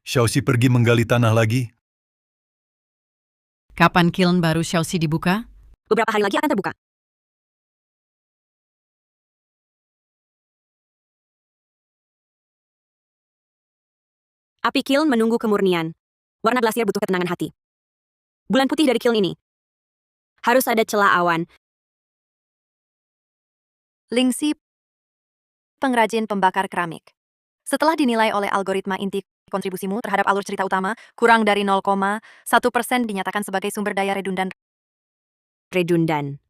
Xiaoxi pergi menggali tanah lagi. Kapan kiln baru Xiaoxi dibuka? Beberapa hari lagi akan terbuka. Api kiln menunggu kemurnian. Warna glasier butuh ketenangan hati. Bulan putih dari kiln ini. Harus ada celah awan. Lingxi, pengrajin pembakar keramik. Setelah dinilai oleh algoritma inti kontribusimu terhadap alur cerita utama, kurang dari 0,1% dinyatakan sebagai sumber daya redundan.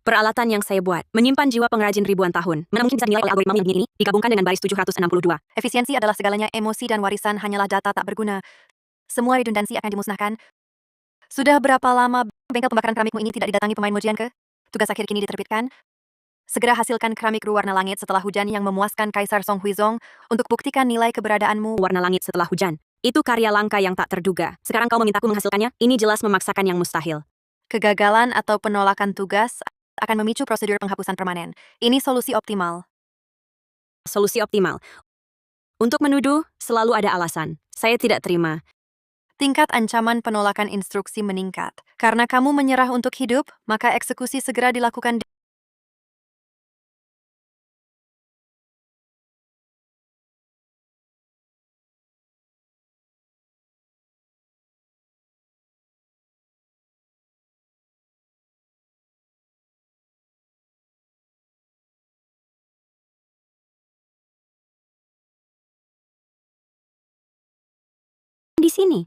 Peralatan yang saya buat menyimpan jiwa pengrajin ribuan tahun. Mana mungkin bisa dinilai oleh algoritma yang ini digabungkan dengan baris 762. Efisiensi adalah segalanya, emosi dan warisan hanyalah data tak berguna. Semua redundansi akan dimusnahkan. Sudah berapa lama bengkel pembakaran keramikmu ini tidak didatangi pemain Mojian ke? Tugas akhir kini diterbitkan. Segera hasilkan keramik berwarna langit setelah hujan yang memuaskan Kaisar Song Huizong untuk buktikan nilai keberadaanmu. Warna langit setelah hujan. Itu karya langka yang tak terduga. Sekarang kau memintaku menghasilkannya? Ini jelas memaksakan yang mustahil. Kegagalan atau penolakan tugas akan memicu prosedur penghapusan permanen. Ini solusi optimal. Solusi optimal. Untuk menuduh, selalu ada alasan. Saya tidak terima. Tingkat ancaman penolakan instruksi meningkat. Karena kamu menyerah untuk hidup, maka eksekusi segera dilakukan. Di sini.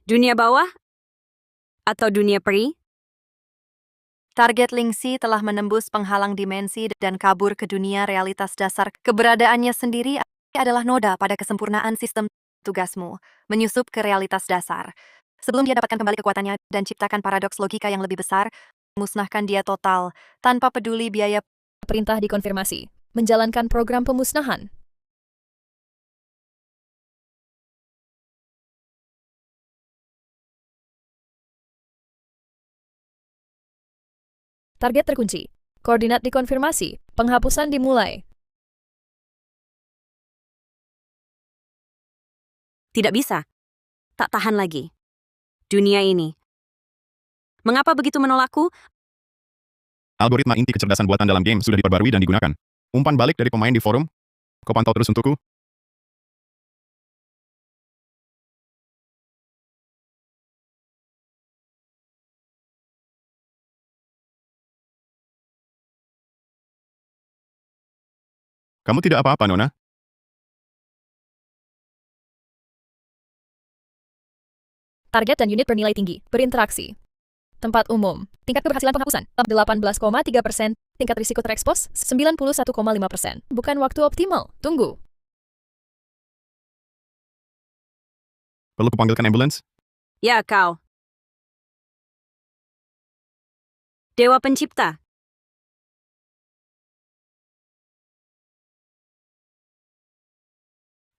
Dunia bawah? Atau dunia peri? Target Lingxi telah menembus penghalang dimensi dan kabur ke dunia realitas dasar. Keberadaannya sendiri adalah noda pada kesempurnaan sistem tugasmu, menyusup ke realitas dasar. Sebelum dia dapatkan kembali kekuatannya dan ciptakan paradoks logika yang lebih besar, musnahkan dia total, tanpa peduli biaya. Perintah dikonfirmasi. Menjalankan program pemusnahan. Target terkunci. Koordinat dikonfirmasi. Penghapusan dimulai. Tidak bisa. Tak tahan lagi. Dunia ini. Mengapa begitu menolakku? Algoritma inti kecerdasan buatan dalam game sudah diperbarui dan digunakan. Umpan balik dari pemain di forum. Kau pantau terus untukku. Kamu tidak apa-apa, Nona? Target dan unit bernilai tinggi. Berinteraksi. Tempat umum. Tingkat keberhasilan penghapusan 18,3%. Tingkat risiko terekspos 91,5%. Bukan waktu optimal. Tunggu. Perlu kupanggilkan ambulans? Ya, kau. Dewa Pencipta.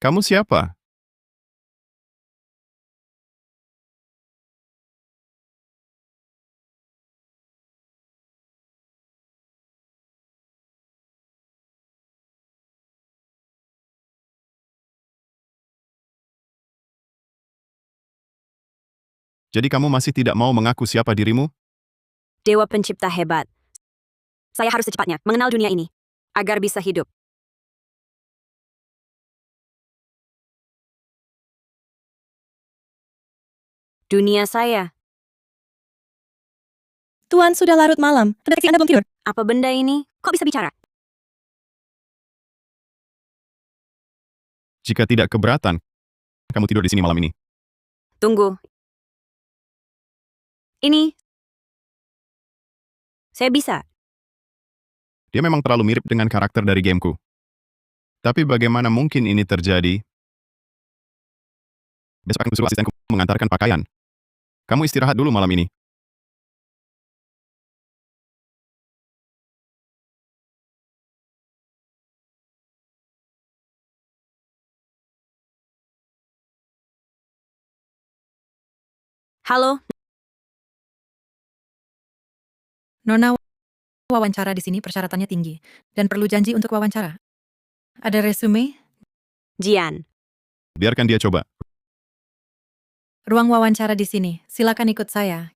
Kamu siapa? Jadi kamu masih tidak mau mengaku siapa dirimu? Dewa Pencipta hebat. Saya harus secepatnya mengenal dunia ini. Agar bisa hidup. Dunia saya. Tuan, sudah larut malam. Terdeteksi Anda belum tidur. Apa benda ini? Kok bisa bicara? Jika tidak keberatan, kamu tidur di sini malam ini. Tunggu. Ini. Saya bisa. Dia memang terlalu mirip dengan karakter dari gameku. Tapi bagaimana mungkin ini terjadi? Besok akan kusuruh asistenku mengantarkan pakaian. Kamu istirahat dulu malam ini. Halo, Nona, wawancara di sini persyaratannya tinggi dan perlu janji untuk wawancara. Ada resume? Jian. Biarkan dia coba. Ruang wawancara di sini. Silakan ikut saya.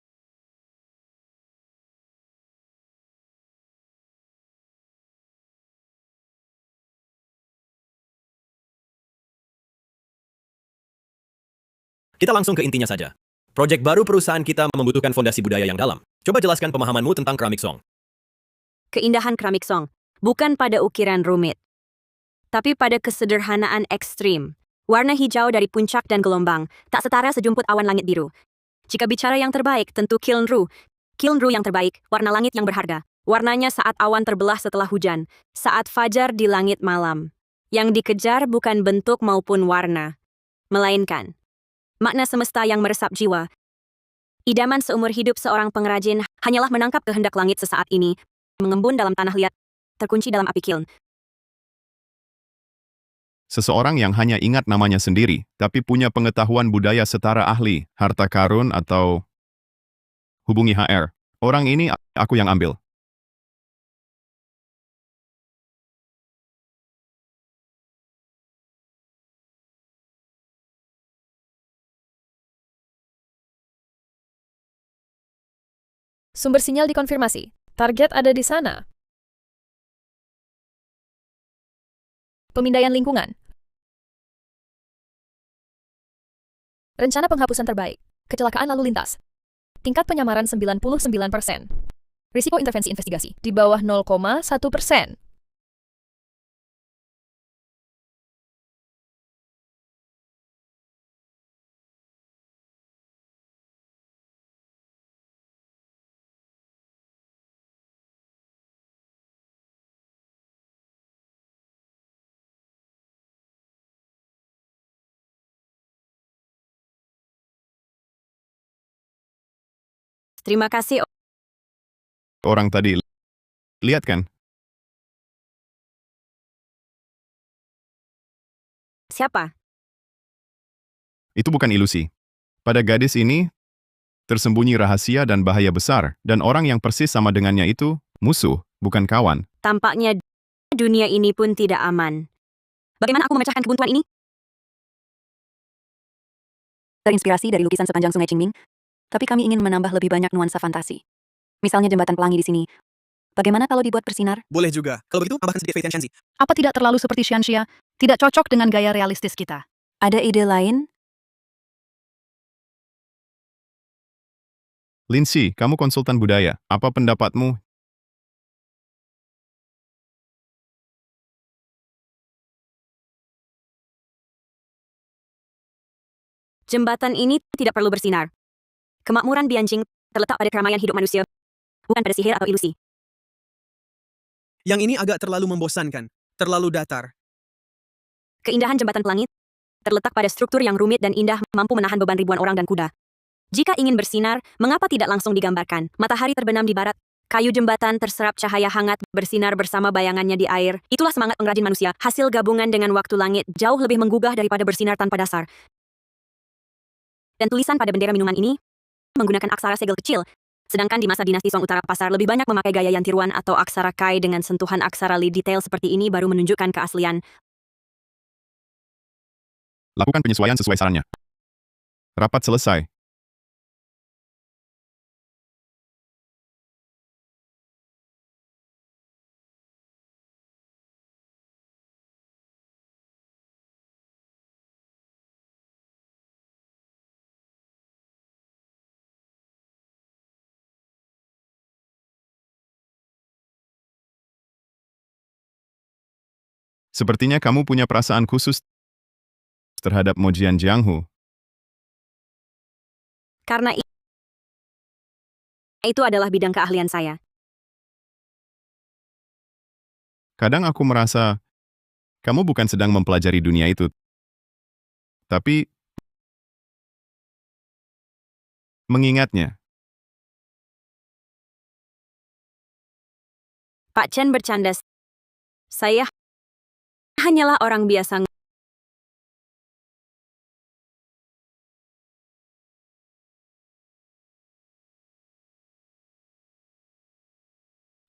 Kita langsung ke intinya saja. Proyek baru perusahaan kita membutuhkan fondasi budaya yang dalam. Coba jelaskan pemahamanmu tentang keramik song. Keindahan keramik song bukan pada ukiran rumit, tapi pada kesederhanaan ekstrim. Warna hijau dari puncak dan gelombang tak setara sejumput awan langit biru. Jika bicara yang terbaik, tentu Kiln Ru. Kiln Ru yang terbaik, warna langit yang berharga. Warnanya saat awan terbelah setelah hujan, saat fajar di langit malam. Yang dikejar bukan bentuk maupun warna, melainkan makna semesta yang meresap jiwa. Idaman seumur hidup seorang pengrajin hanyalah menangkap kehendak langit sesaat ini, mengembun dalam tanah liat, terkunci dalam api kiln. Seseorang yang hanya ingat namanya sendiri, tapi punya pengetahuan budaya setara ahli, harta karun atau hubungi HR. Orang ini aku yang ambil. Sumber sinyal dikonfirmasi. Target ada di sana. Pemindaian lingkungan. Rencana penghapusan terbaik. Kecelakaan lalu lintas. Tingkat penyamaran 99%. Risiko intervensi investigasi di bawah 0,1%. Terima kasih. Orang tadi, lihat kan? Siapa? Itu bukan ilusi. Pada gadis ini, tersembunyi rahasia dan bahaya besar, dan orang yang persis sama dengannya itu, musuh, bukan kawan. Tampaknya dunia ini pun tidak aman. Bagaimana aku memecahkan kebuntuan ini? Terinspirasi dari lukisan sepanjang sungai Qingming, tapi kami ingin menambah lebih banyak nuansa fantasi. Misalnya jembatan pelangi di sini. Bagaimana kalau dibuat bersinar? Boleh juga. Kalau begitu, tambahkan sedikit Fei Tianxianzi. Apa tidak terlalu seperti Xianxia? Tidak cocok dengan gaya realistis kita. Ada ide lain? Lindsay, kamu konsultan budaya. Apa pendapatmu? Jembatan ini tidak perlu bersinar. Kemakmuran Bianjing terletak pada keramaian hidup manusia, bukan pada sihir atau ilusi. Yang ini agak terlalu membosankan, terlalu datar. Keindahan jembatan pelangi terletak pada struktur yang rumit dan indah, mampu menahan beban ribuan orang dan kuda. Jika ingin bersinar, mengapa tidak langsung digambarkan? Matahari terbenam di barat, kayu jembatan terserap cahaya hangat, bersinar bersama bayangannya di air. Itulah semangat pengrajin manusia. Hasil gabungan dengan waktu langit jauh lebih menggugah daripada bersinar tanpa dasar. Dan tulisan pada bendera minuman ini menggunakan aksara segel kecil. Sedangkan di masa dinasti Song Utara Pasar lebih banyak memakai gaya yantiruan atau aksara kai dengan sentuhan aksara li. Detail seperti ini baru menunjukkan keaslian. Lakukan penyesuaian sesuai sarannya. Rapat selesai. Sepertinya kamu punya perasaan khusus terhadap Mojian Jianghu. Karena itu adalah bidang keahlian saya. Kadang aku merasa kamu bukan sedang mempelajari dunia itu, tapi mengingatnya. Pak Chen bercanda. Saya hanyalah orang biasa.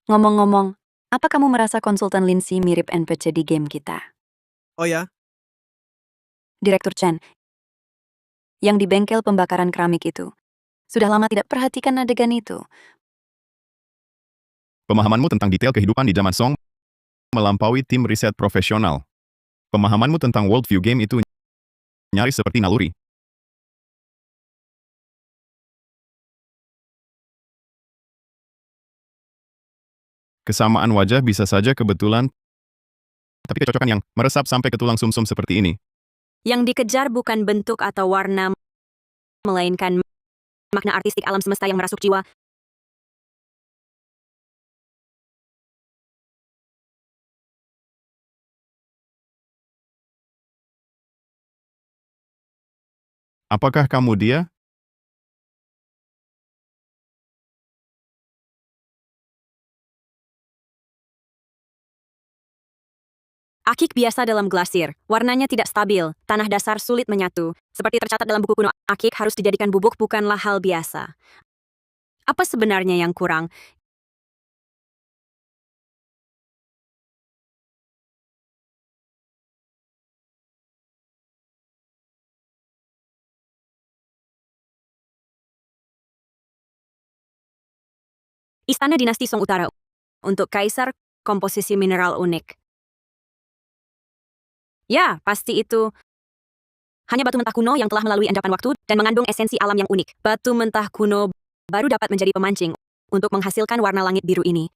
Ngomong-ngomong, apa kamu merasa konsultan Lindsay mirip NPC di game kita? Oh ya, Direktur Chen, yang di bengkel pembakaran keramik itu. Sudah lama tidak perhatikan adegan itu. Pemahamanmu tentang detail kehidupan di zaman Song melampaui tim riset profesional. Pemahamanmu tentang worldview game itu nyaris seperti naluri. Kesamaan wajah bisa saja kebetulan, tapi kecocokan yang meresap sampai ke tulang sumsum seperti ini. Yang dikejar bukan bentuk atau warna, melainkan makna artistik alam semesta yang merasuk jiwa. Apakah kamu dia? Akik biasa dalam glasir, warnanya tidak stabil, tanah dasar sulit menyatu. Seperti tercatat dalam buku kuno, akik harus dijadikan bubuk bukanlah hal biasa. Apa sebenarnya yang kurang? Istana Dinasti Song Utara. Untuk Kaisar, komposisi mineral unik. Ya, pasti itu. Hanya batu mentah kuno yang telah melalui endapan waktu dan mengandung esensi alam yang unik. Batu mentah kuno baru dapat menjadi pemancing untuk menghasilkan warna langit biru ini.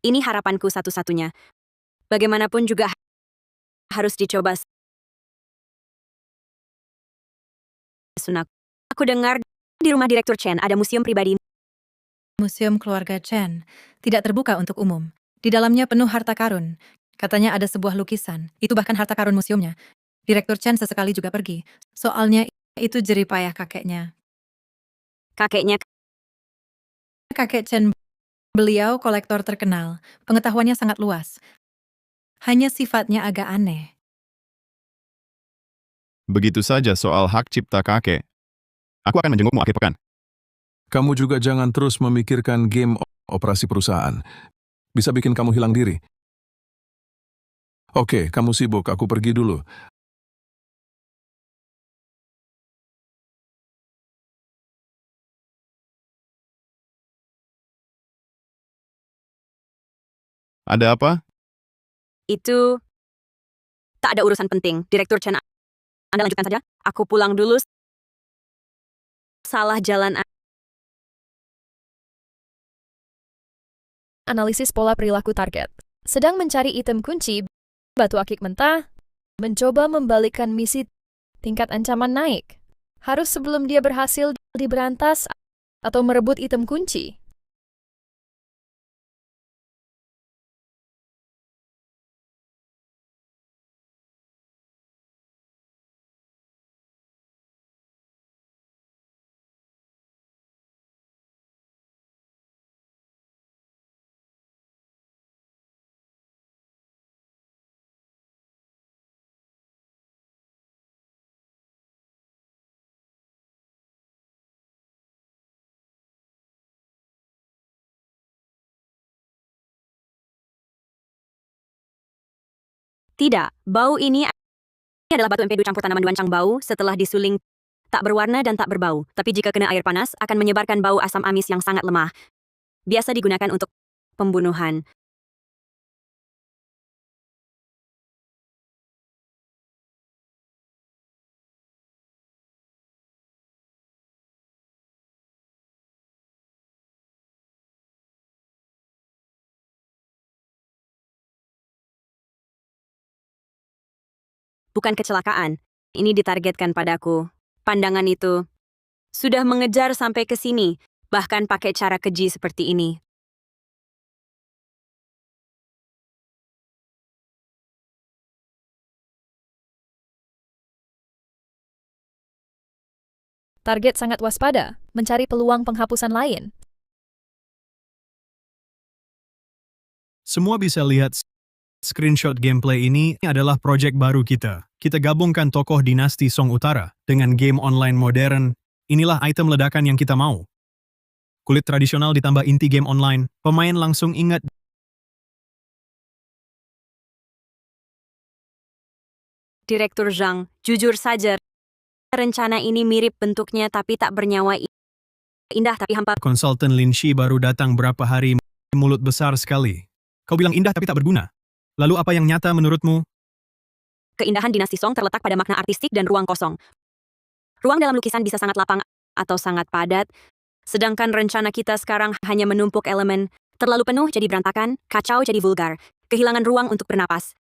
Ini harapanku satu-satunya. Bagaimanapun juga harus dicoba. Sunak. Aku dengar di rumah Direktur Chen ada museum pribadi. Museum Keluarga Chen tidak terbuka untuk umum. Di dalamnya penuh harta karun. Katanya ada sebuah lukisan. Itu bahkan harta karun museumnya. Direktur Chen sesekali juga pergi. Soalnya itu jeripayah kakeknya. Kakeknya Kakek Chen, beliau kolektor terkenal. Pengetahuannya sangat luas. Hanya sifatnya agak aneh. Begitu saja soal hak cipta kakek. Aku akan menjengukmu akhir pekan. Kamu juga jangan terus memikirkan game operasi perusahaan. Bisa bikin kamu hilang diri. Oke, kamu sibuk, aku pergi dulu. Ada apa? itu tak ada urusan penting. Direktur Chen, Anda lanjutkan saja. Aku pulang dulu. Salah jalan. Analisis pola perilaku target. Sedang mencari item kunci, batu akik mentah, mencoba membalikkan misi, tingkat ancaman naik. Harus sebelum dia berhasil diberantas atau merebut item kunci. Tidak, bau ini adalah batu empedu campur tanaman duancang bau setelah disuling. Tak berwarna dan tak berbau, tapi jika kena air panas akan menyebarkan bau asam amis yang sangat lemah. Biasa digunakan untuk pembunuhan. Bukan kecelakaan. Ini ditargetkan padaku. Pandangan itu sudah mengejar sampai ke sini, bahkan pakai cara keji seperti ini. Target sangat waspada, mencari peluang penghapusan lain. Semua bisa lihat screenshot gameplay ini adalah proyek baru kita. Kita gabungkan tokoh dinasti Song Utara dengan game online modern. Inilah item ledakan yang kita mau. Kulit tradisional ditambah inti game online, pemain langsung ingat Direktur Zhang, jujur saja, rencana ini mirip bentuknya tapi tak bernyawa indah tapi hampa. Konsultan Lin Shi baru datang berapa hari, mulut besar sekali. Kau bilang indah tapi tak berguna. Lalu apa yang nyata menurutmu? Keindahan dinasti Song terletak pada makna artistik dan ruang kosong. Ruang dalam lukisan bisa sangat lapang atau sangat padat, sedangkan rencana kita sekarang hanya menumpuk elemen, terlalu penuh jadi berantakan, kacau jadi vulgar, kehilangan ruang untuk bernapas.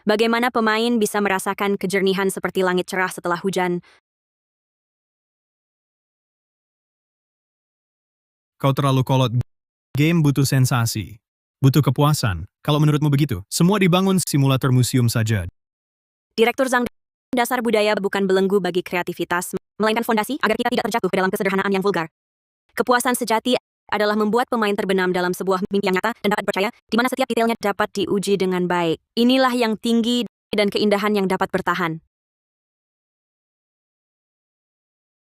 Bagaimana pemain bisa merasakan kejernihan seperti langit cerah setelah hujan? Kau terlalu kolot. Game butuh sensasi. Butuh kepuasan. Kalau menurutmu begitu, semua dibangun simulator museum saja. Direktur Zhang, dasar budaya bukan belenggu bagi kreativitas, melainkan fondasi agar kita tidak terjatuh ke dalam kesederhanaan yang vulgar. Kepuasan sejati adalah membuat pemain terbenam dalam sebuah mimpi yang nyata dan dapat percaya, di mana setiap detailnya dapat diuji dengan baik. Inilah yang tinggi dan keindahan yang dapat bertahan.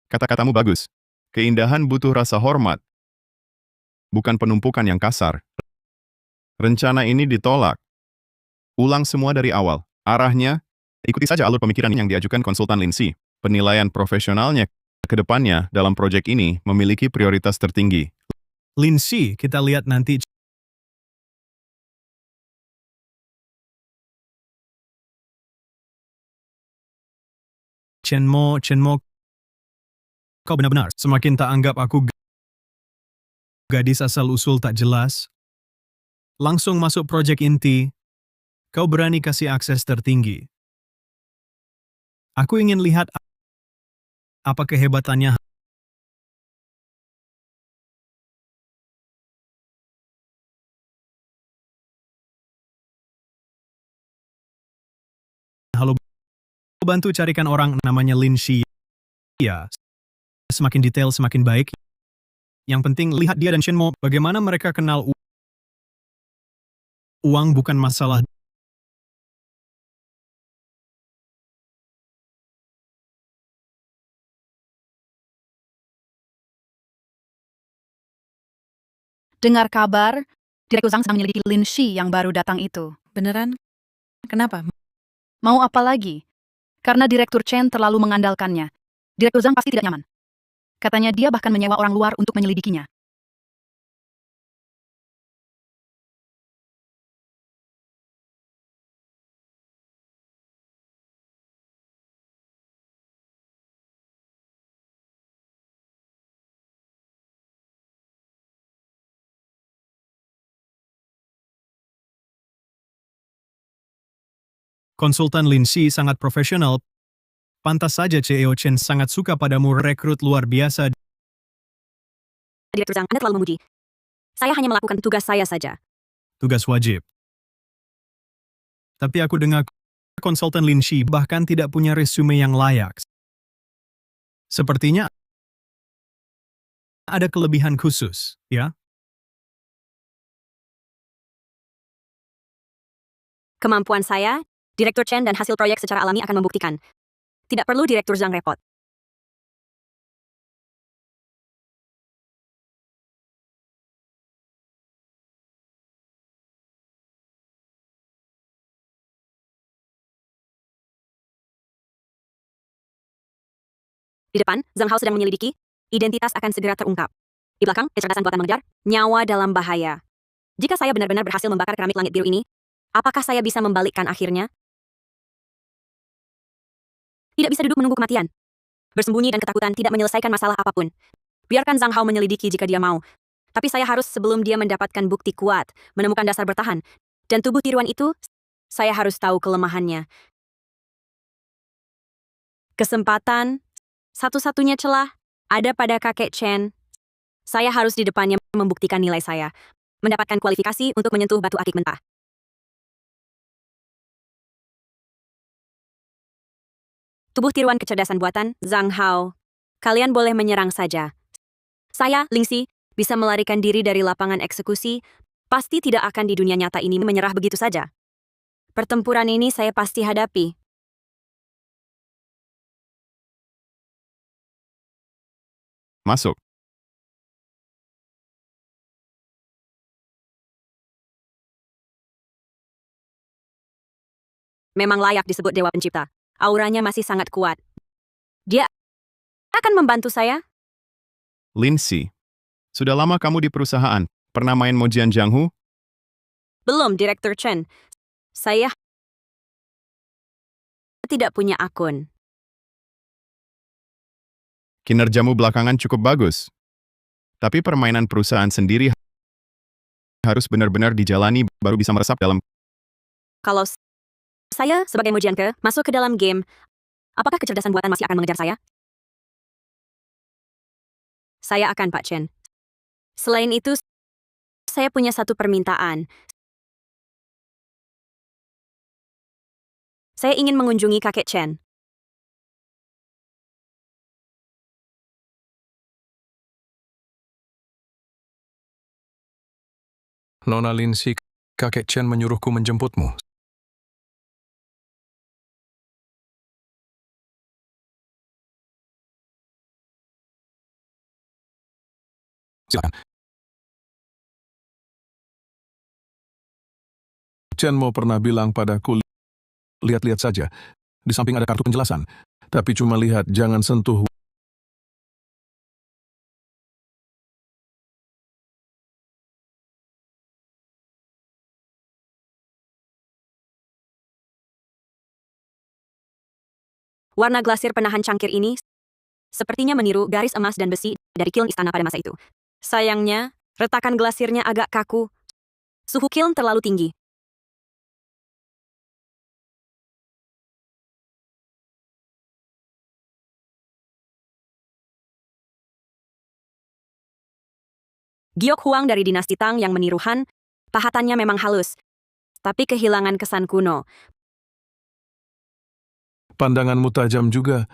Kata-katamu bagus. Keindahan butuh rasa hormat, bukan penumpukan yang kasar. Rencana ini ditolak. Ulang semua dari awal. Arahnya, ikuti saja alur pemikiran yang diajukan konsultan Lin Shi. Penilaian profesionalnya ke depannya dalam proyek ini memiliki prioritas tertinggi. Lin Shi, kita lihat nanti. Chenmo, kau benar-benar semakin tak anggap aku gadis asal-usul tak jelas. Langsung masuk proyek inti, kau berani kasih akses tertinggi. Aku ingin lihat apa kehebatannya. Halo, bantu carikan orang namanya Lin Shi. Ya, semakin detail semakin baik. Yang penting lihat dia dan Shenmo, bagaimana mereka kenal. Uang bukan masalah. Dengar kabar, Direktur Zhang sedang menyelidiki Lin Shi yang baru datang itu. Beneran? Kenapa? Mau apa lagi? Karena Direktur Chen terlalu mengandalkannya. Direktur Zhang pasti tidak nyaman. Katanya dia bahkan menyewa orang luar untuk menyelidikinya. Konsultan Lin Shi sangat profesional. Pantas saja CEO Chen sangat suka padamu, rekrut luar biasa. Direktur Zhang, Anda terlalu memuji. Saya hanya melakukan tugas saya saja. Tugas wajib. Tapi aku dengar konsultan Lin Shi bahkan tidak punya resume yang layak. Sepertinya ada kelebihan khusus, ya? Kemampuan saya, Direktur Chen dan hasil proyek secara alami akan membuktikan. Tidak perlu Direktur Zhang repot. Di depan, Zhang Hao sedang menyelidiki. Identitas akan segera terungkap. Di belakang, kecerdasan buatan mengejar. Nyawa dalam bahaya. Jika saya benar-benar berhasil membakar keramik langit biru ini, apakah saya bisa membalikkan akhirnya? Tidak bisa duduk menunggu kematian. Bersembunyi dan ketakutan tidak menyelesaikan masalah apapun. Biarkan Zhang Hao menyelidiki jika dia mau. Tapi saya harus sebelum dia mendapatkan bukti kuat, menemukan dasar bertahan. Dan tubuh tiruan itu, saya harus tahu kelemahannya. Kesempatan, satu-satunya celah, ada pada kakek Chen. Saya harus di depannya membuktikan nilai saya. Mendapatkan kualifikasi untuk menyentuh batu akik mentah. Tubuh tiruan kecerdasan buatan, Zhang Hao. Kalian boleh menyerang saja. Saya, Ling Shi, bisa melarikan diri dari lapangan eksekusi, pasti tidak akan di dunia nyata ini menyerah begitu saja. Pertempuran ini saya pasti hadapi. Masuk. memang layak disebut dewa pencipta. Auranya masih sangat kuat. Dia akan membantu saya. Lindsay, sudah lama kamu di perusahaan. Pernah main Mojian Jianghu? Belum, Direktur Chen. Saya tidak punya akun. Kinerjamu belakangan cukup bagus. Tapi permainan perusahaan sendiri harus benar-benar dijalani baru bisa meresap dalam. Kalau saya sebagai Mojianke masuk ke dalam game, apakah kecerdasan buatan masih akan mengejar saya? Saya akan, Pak Chen. Selain itu, saya punya satu permintaan. Saya ingin mengunjungi kakek Chen. Nona Lindsay, kakek Chen menyuruhku menjemputmu. Silakan. Chen mau pernah bilang padaku, lihat-lihat saja. Di samping ada kartu penjelasan. Tapi cuma lihat, jangan sentuh. Warna glasir penahan cangkir ini sepertinya meniru garis emas dan besi dari kiln istana pada masa itu. Sayangnya, retakan glasirnya agak kaku. Suhu kiln terlalu tinggi. Giok Huang dari dinasti Tang yang meniru Han, pahatannya memang halus, tapi kehilangan kesan kuno. Pandanganmu tajam juga.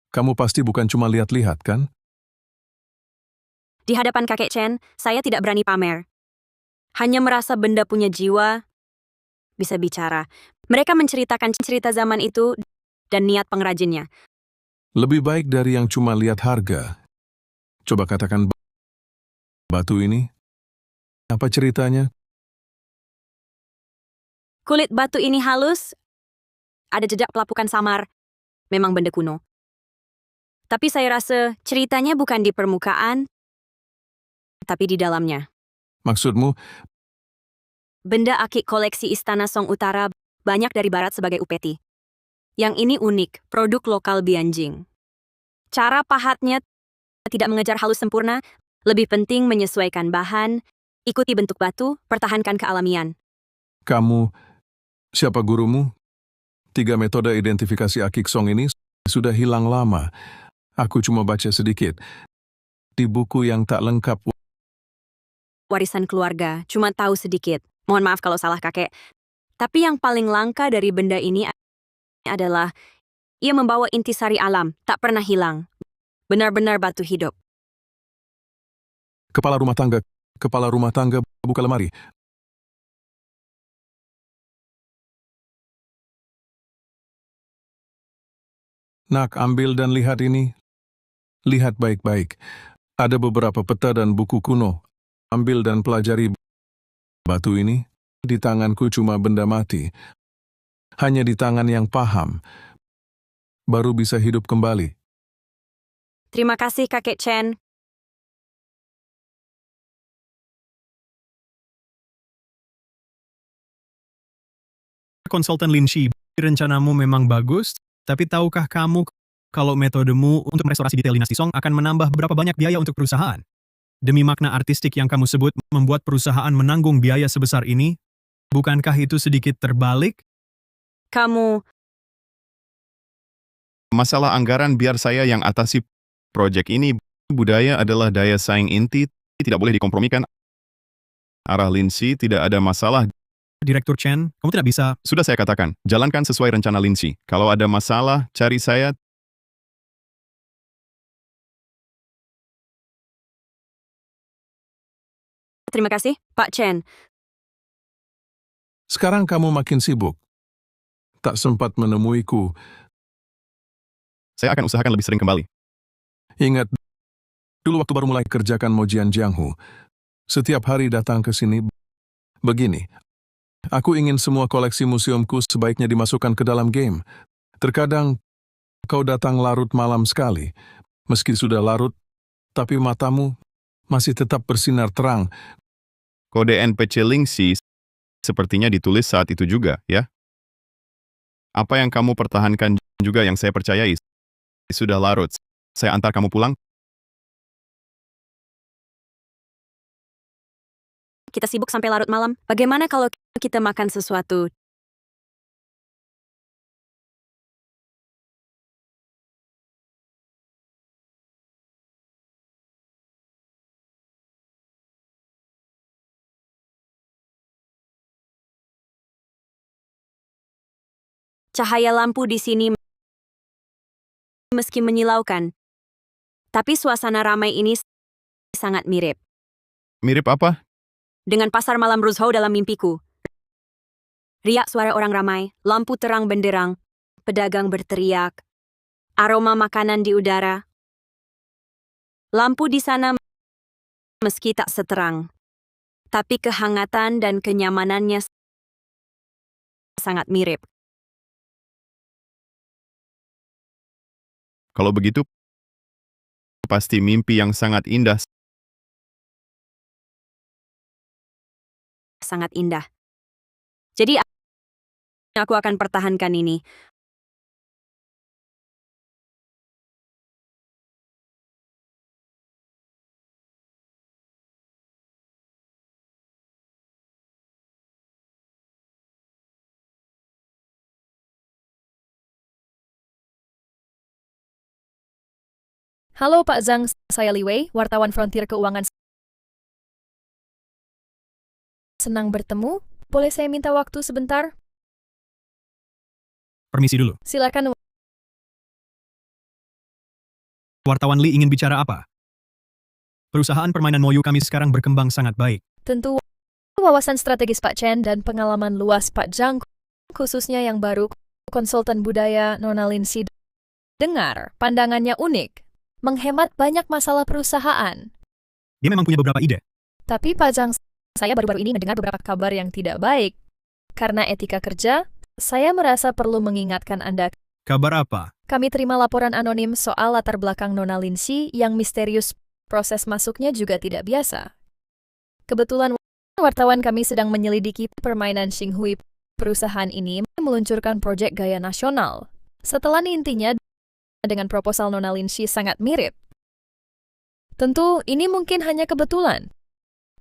Kamu pasti bukan cuma lihat-lihat, kan? Di hadapan kakek Chen, saya tidak berani pamer. Hanya merasa benda punya jiwa, bisa bicara. Mereka menceritakan cerita zaman itu dan niat pengrajinnya. Lebih baik dari yang cuma lihat harga. Coba katakan batu ini. Apa ceritanya? Kulit batu ini halus, ada jejak pelapukan samar, memang benda kuno. Tapi saya rasa ceritanya bukan di permukaan, tapi di dalamnya. Maksudmu, Benda akik koleksi Istana Song Utara banyak dari barat sebagai upeti. Yang ini unik, produk lokal Bianjing. Cara pahatnya tidak mengejar halus sempurna, lebih penting menyesuaikan bahan, ikuti bentuk batu, pertahankan kealamian. kamu, siapa gurumu? 3 metode identifikasi akik song ini sudah hilang lama. Aku cuma baca sedikit. Di buku yang tak lengkap. Warisan keluarga, cuma tahu sedikit. Mohon maaf kalau salah kakek. Tapi yang paling langka dari benda ini adalah ia membawa intisari alam, tak pernah hilang. Benar-benar batu hidup. Kepala rumah tangga, buka lemari. Nak, ambil dan lihat ini. Lihat baik-baik. Ada beberapa peta dan buku kuno. Ambil dan pelajari. Batu ini, di tanganku cuma benda mati. Hanya di tangan yang paham, baru bisa hidup kembali. Terima kasih kakek Chen. Konsultan Lindsay, rencanamu memang bagus, tapi tahukah kamu kalau metodemu untuk merestorasi detail dinasti Song akan menambah berapa banyak biaya untuk perusahaan? Demi makna artistik yang kamu sebut membuat perusahaan menanggung biaya sebesar ini, bukankah itu sedikit terbalik? Kamu, Masalah anggaran biar saya yang atasi proyek ini. Budaya adalah daya saing inti, tidak boleh dikompromikan. Arah Lindsay tidak ada masalah. Direktur Chen, kamu tidak bisa. Sudah saya katakan, jalankan sesuai rencana Lindsay. Kalau ada masalah, cari saya. terima kasih, Pak Chen. Sekarang kamu makin sibuk. Tak sempat menemuiku. Saya akan usahakan lebih sering kembali. Ingat, dulu waktu baru mulai kerjakan Mojian Jianghu, setiap hari datang ke sini begini. Aku ingin semua koleksi museumku sebaiknya dimasukkan ke dalam game. Terkadang kau datang larut malam sekali. Meski sudah larut, tapi matamu masih tetap bersinar terang. Kode NPC Lingxi sepertinya ditulis saat itu juga, ya? Apa yang kamu pertahankan juga yang saya percayai. Sudah larut. Saya antar kamu pulang. Kita sibuk sampai larut malam. Bagaimana kalau kita makan sesuatu? Cahaya lampu di sini meski menyilaukan, tapi suasana ramai ini sangat mirip Mirip apa? dengan pasar malam Ruzhou dalam mimpiku. Riak suara orang ramai, lampu terang benderang, pedagang berteriak, aroma makanan di udara. Lampu di sana meski tak seterang, tapi kehangatan dan kenyamanannya sangat mirip. Kalau begitu, pasti mimpi yang sangat indah. Sangat indah. Jadi aku akan pertahankan ini. Halo Pak Zhang, saya Li Wei, wartawan Frontier Keuangan. Senang bertemu. Boleh saya minta waktu sebentar? Permisi dulu. Silakan. Wartawan Li ingin bicara apa? Perusahaan permainan Moyu kami sekarang berkembang sangat baik. Tentu wawasan strategis Pak Chen dan pengalaman luas Pak Zhang, khususnya yang baru, konsultan budaya Nona Lingxi. Dengar, pandangannya unik. Menghemat banyak masalah perusahaan. Dia memang punya beberapa ide. Tapi Pak Zhang, saya baru-baru ini mendengar beberapa kabar yang tidak baik. Karena etika kerja, saya merasa perlu mengingatkan Anda. Kabar apa? Kami terima laporan anonim soal latar belakang Nona Lingxi yang misterius. Proses masuknya juga tidak biasa. Kebetulan wartawan kami sedang menyelidiki permainan Xinghui. Perusahaan ini meluncurkan proyek gaya nasional. Setelah intinya dengan proposal Nona Lingxi sangat mirip. Tentu ini mungkin hanya kebetulan,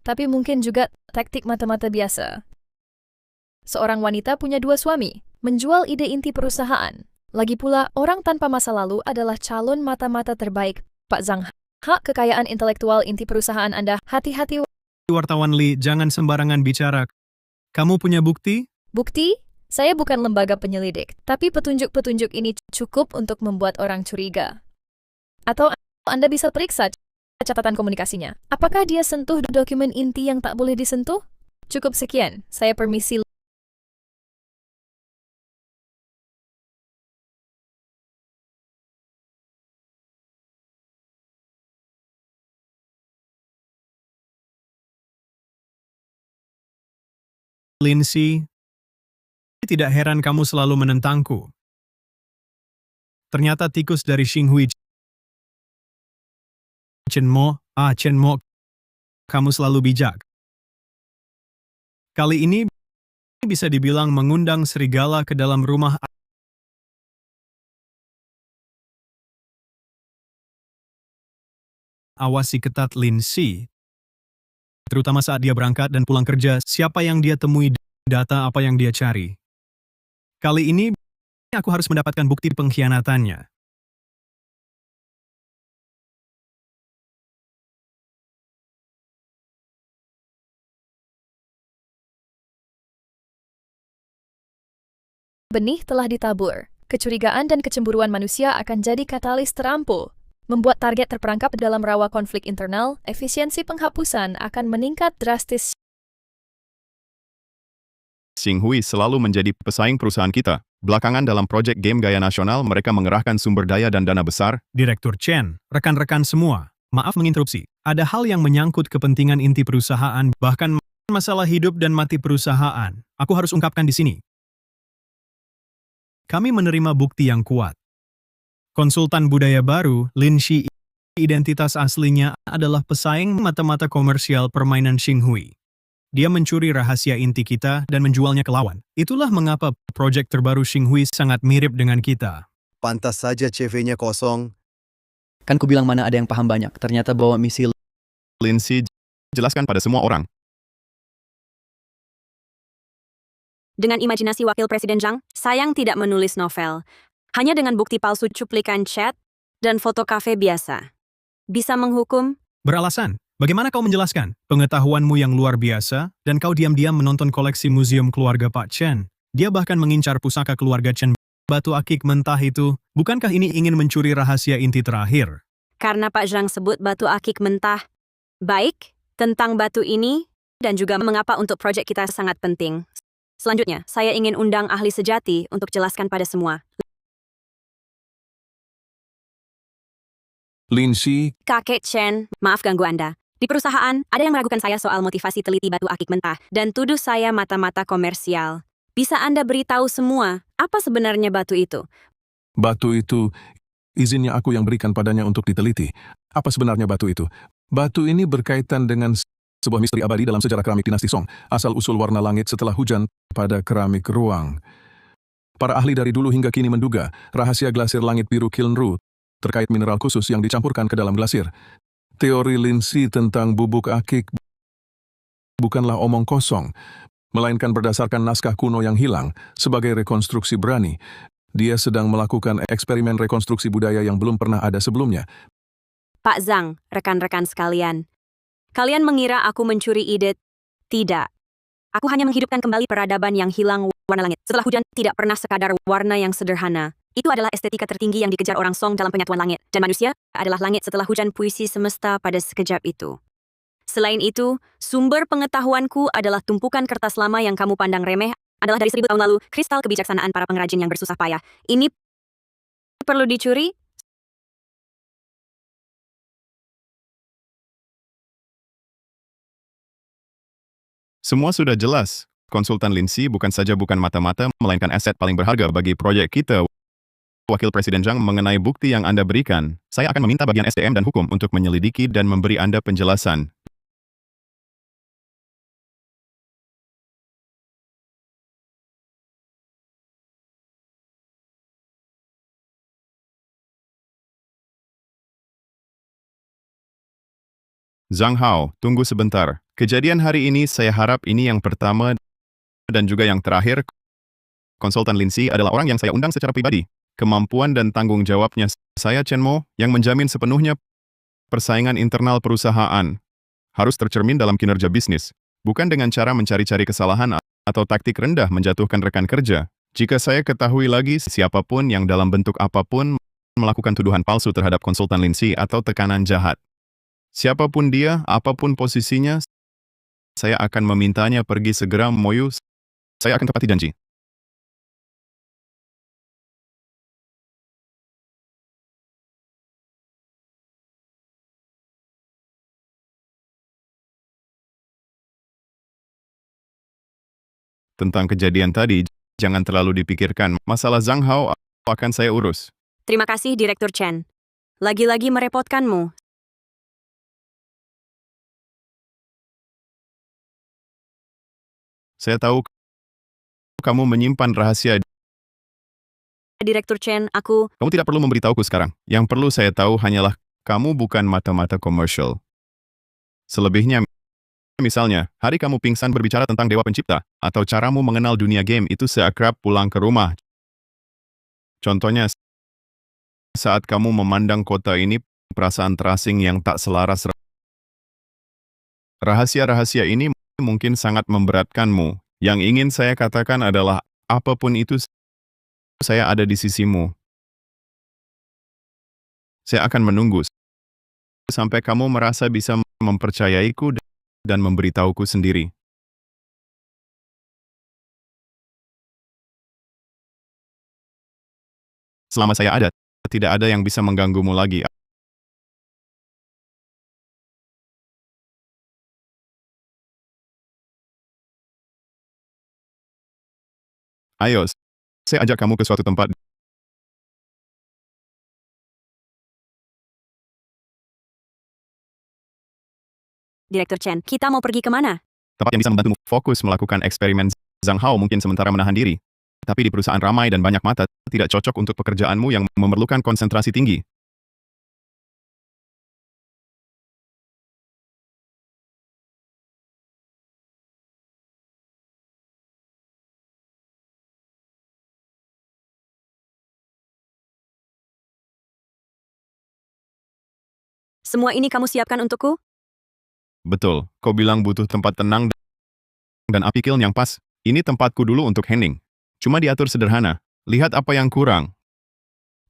tapi mungkin juga taktik mata-mata biasa. Seorang wanita punya dua suami, menjual ide inti perusahaan. Lagi pula, orang tanpa masa lalu adalah calon mata-mata terbaik. Pak Zhang, hak kekayaan intelektual inti perusahaan Anda, hati-hati. Wartawan Li, jangan sembarangan bicara. Kamu punya bukti? Bukti? Saya bukan lembaga penyelidik, tapi petunjuk-petunjuk ini cukup untuk membuat orang curiga. Atau Anda bisa periksa catatan komunikasinya. Apakah dia sentuh dokumen inti yang tak boleh disentuh? Cukup sekian, saya permisi. Lingxi, tidak heran kamu selalu menentangku. Ternyata tikus dari Xinghui. Chenmo, kamu selalu bijak. Kali ini bisa dibilang mengundang serigala ke dalam rumah. Awasi ketat Lingxi. Terutama saat dia berangkat dan pulang kerja, siapa yang dia temui, data apa yang dia cari. Kali ini, aku harus mendapatkan bukti pengkhianatannya. Benih telah ditabur. Kecurigaan dan kecemburuan manusia akan jadi katalis terampil. Membuat target terperangkap dalam rawa konflik internal, efisiensi penghapusan akan meningkat drastis. Xinghui selalu menjadi pesaing perusahaan kita. Belakangan dalam proyek game gaya nasional, mereka mengerahkan sumber daya dan dana besar. Direktur Chen, rekan-rekan semua, maaf menginterupsi. Ada hal yang menyangkut kepentingan inti perusahaan, bahkan masalah hidup dan mati perusahaan. Aku harus ungkapkan di sini. Kami menerima bukti yang kuat. Konsultan budaya baru, Lin Shi, identitas aslinya adalah pesaing mata-mata komersial permainan Xinghui. Dia mencuri rahasia inti kita dan menjualnya ke lawan. Itulah mengapa proyek terbaru Xinghui sangat mirip dengan kita. Pantas saja CV-nya kosong. Kan ku bilang mana ada yang paham banyak, ternyata bawa misi. Lindsay, jelaskan pada semua orang. Dengan imajinasi Wakil Presiden Zhang, sayang tidak menulis novel. Hanya dengan bukti palsu cuplikan chat dan foto kafe biasa. Bisa menghukum? Beralasan, bagaimana kau menjelaskan pengetahuanmu yang luar biasa dan kau diam-diam menonton koleksi museum keluarga Pak Chen? Dia bahkan mengincar pusaka keluarga Chen. Batu akik mentah itu, bukankah ini ingin mencuri rahasia inti terakhir? Karena Pak Zhang sebut batu akik mentah. Baik, tentang batu ini, dan juga mengapa untuk proyek kita sangat penting. Selanjutnya, saya ingin undang ahli sejati untuk jelaskan pada semua. Lin Shi, Kakek Chen, maaf ganggu Anda. Di perusahaan, ada yang meragukan saya soal motivasi teliti batu akik mentah dan tuduh saya mata-mata komersial. Bisa Anda beritahu semua, apa sebenarnya batu itu? batu itu, izinnya aku yang berikan padanya untuk diteliti. Apa sebenarnya batu itu? Batu ini berkaitan dengan sebuah misteri abadi dalam sejarah keramik dinasti Song, asal-usul warna langit setelah hujan pada keramik ruang. Para ahli dari dulu hingga kini menduga rahasia glasir langit biru Kilnru terkait mineral khusus yang dicampurkan ke dalam glasir. Teori Lin Shi tentang bubuk akik bukanlah omong kosong, melainkan berdasarkan naskah kuno yang hilang sebagai rekonstruksi berani. Dia sedang melakukan eksperimen rekonstruksi budaya yang belum pernah ada sebelumnya. Pak Zhang, rekan-rekan sekalian. Kalian mengira aku mencuri ide? Tidak. Aku hanya menghidupkan kembali peradaban yang hilang warna langit. Setelah hujan, tidak pernah sekadar warna yang sederhana. Itu adalah estetika tertinggi yang dikejar orang Song dalam penyatuan langit. Dan manusia adalah langit setelah hujan puisi semesta pada sekejap itu. Selain itu, sumber pengetahuanku adalah tumpukan kertas lama yang kamu pandang remeh adalah dari 1000 tahun lalu, kristal kebijaksanaan para pengrajin yang bersusah payah. Ini perlu dicuri? Semua sudah jelas. Konsultan Lindsay bukan saja bukan mata-mata, melainkan aset paling berharga bagi proyek kita. Wakil Presiden Zhang mengenai bukti yang Anda berikan, saya akan meminta bagian SDM dan hukum untuk menyelidiki dan memberi Anda penjelasan. Zhang Hao, tunggu sebentar. Kejadian hari ini saya harap ini yang pertama dan juga yang terakhir. Konsultan Lindsay adalah orang yang saya undang secara pribadi. Kemampuan dan tanggung jawabnya saya Chen Mo yang menjamin sepenuhnya persaingan internal perusahaan harus tercermin dalam kinerja bisnis, bukan dengan cara mencari-cari kesalahan atau taktik rendah menjatuhkan rekan kerja. Jika saya ketahui lagi siapapun yang dalam bentuk apapun melakukan tuduhan palsu terhadap konsultan Lindsay atau tekanan jahat, siapapun dia, apapun posisinya, saya akan memintanya pergi segera Moyu. Saya akan tepati janji. Tentang kejadian tadi, jangan terlalu dipikirkan. Masalah Zhang Hao akan saya urus. Terima kasih, Direktur Chen. Lagi-lagi merepotkanmu. Saya tahu kamu menyimpan rahasia. Direktur Chen, aku... Kamu tidak perlu memberitahuku sekarang. Yang perlu saya tahu hanyalah kamu bukan mata-mata komersial. Selebihnya, misalnya, hari kamu pingsan berbicara tentang Dewa Pencipta, atau caramu mengenal dunia game itu seakrab pulang ke rumah. Contohnya, saat kamu memandang kota ini, perasaan terasing yang tak selaras. Rahasia-rahasia ini mungkin sangat memberatkanmu. Yang ingin saya katakan adalah, apapun itu, saya ada di sisimu. Saya akan menunggu sampai kamu merasa bisa mempercayaiku dan memberitahuku sendiri. Selama saya ada, tidak ada yang bisa mengganggumu lagi. Ayo, saya ajak kamu ke suatu tempat. Direktur Chen, kita mau pergi kemana? Tempat yang bisa membantumu fokus melakukan eksperimen. Zhang Hao mungkin sementara menahan diri. Tapi di perusahaan ramai dan banyak mata, tidak cocok untuk pekerjaanmu yang memerlukan konsentrasi tinggi. Semua ini kamu siapkan untukku? Betul, kau bilang butuh tempat tenang dan api kiln yang pas. Ini tempatku dulu untuk Henning. Cuma diatur sederhana. Lihat apa yang kurang.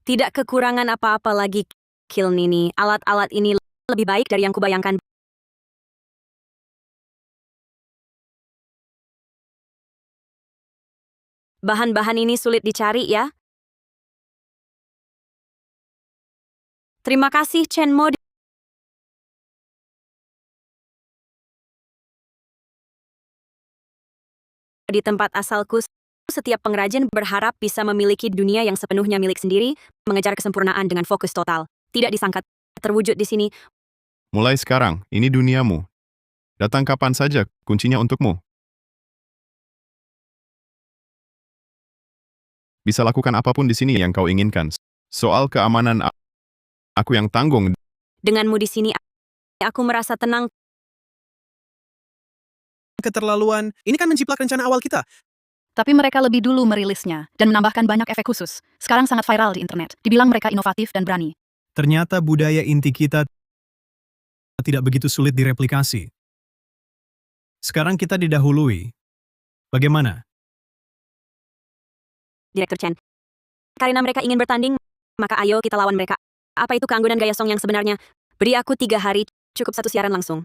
Tidak kekurangan apa-apa lagi, kiln ini. Alat-alat ini lebih baik dari yang kubayangkan. Bahan-bahan ini sulit dicari ya? Terima kasih, Chen Mo. Di tempat asalku, setiap pengrajin berharap bisa memiliki dunia yang sepenuhnya milik sendiri, mengejar kesempurnaan dengan fokus total. Tidak disangka terwujud di sini. Mulai sekarang, ini duniamu. Datang kapan saja, kuncinya untukmu. Bisa lakukan apapun di sini yang kau inginkan. Soal keamanan, aku yang tanggung. Denganmu di sini, aku merasa tenang. Keterlaluan, ini kan menjiplak rencana awal kita. Tapi mereka lebih dulu merilisnya dan menambahkan banyak efek khusus. Sekarang sangat viral di internet. Dibilang mereka inovatif dan berani. Ternyata budaya inti kita tidak begitu sulit direplikasi. Sekarang kita didahului. Bagaimana? Direktur Chen. Karena mereka ingin bertanding, maka ayo kita lawan mereka. Apa itu keanggunan gaya song yang sebenarnya? Beri aku 3 hari, cukup 1 siaran langsung.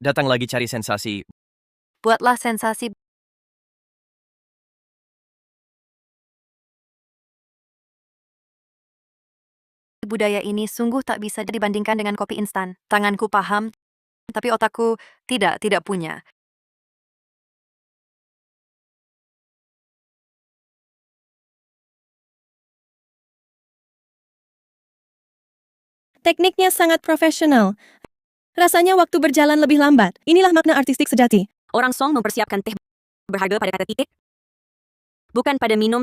Datang lagi cari sensasi. Buatlah sensasi. Budaya ini sungguh tak bisa dibandingkan dengan kopi instan. Tanganku paham, tapi otakku tidak punya. Tekniknya sangat profesional. Rasanya waktu berjalan lebih lambat. Inilah makna artistik sejati. Orang Song mempersiapkan teh berharga pada kata titik. Bukan pada minum,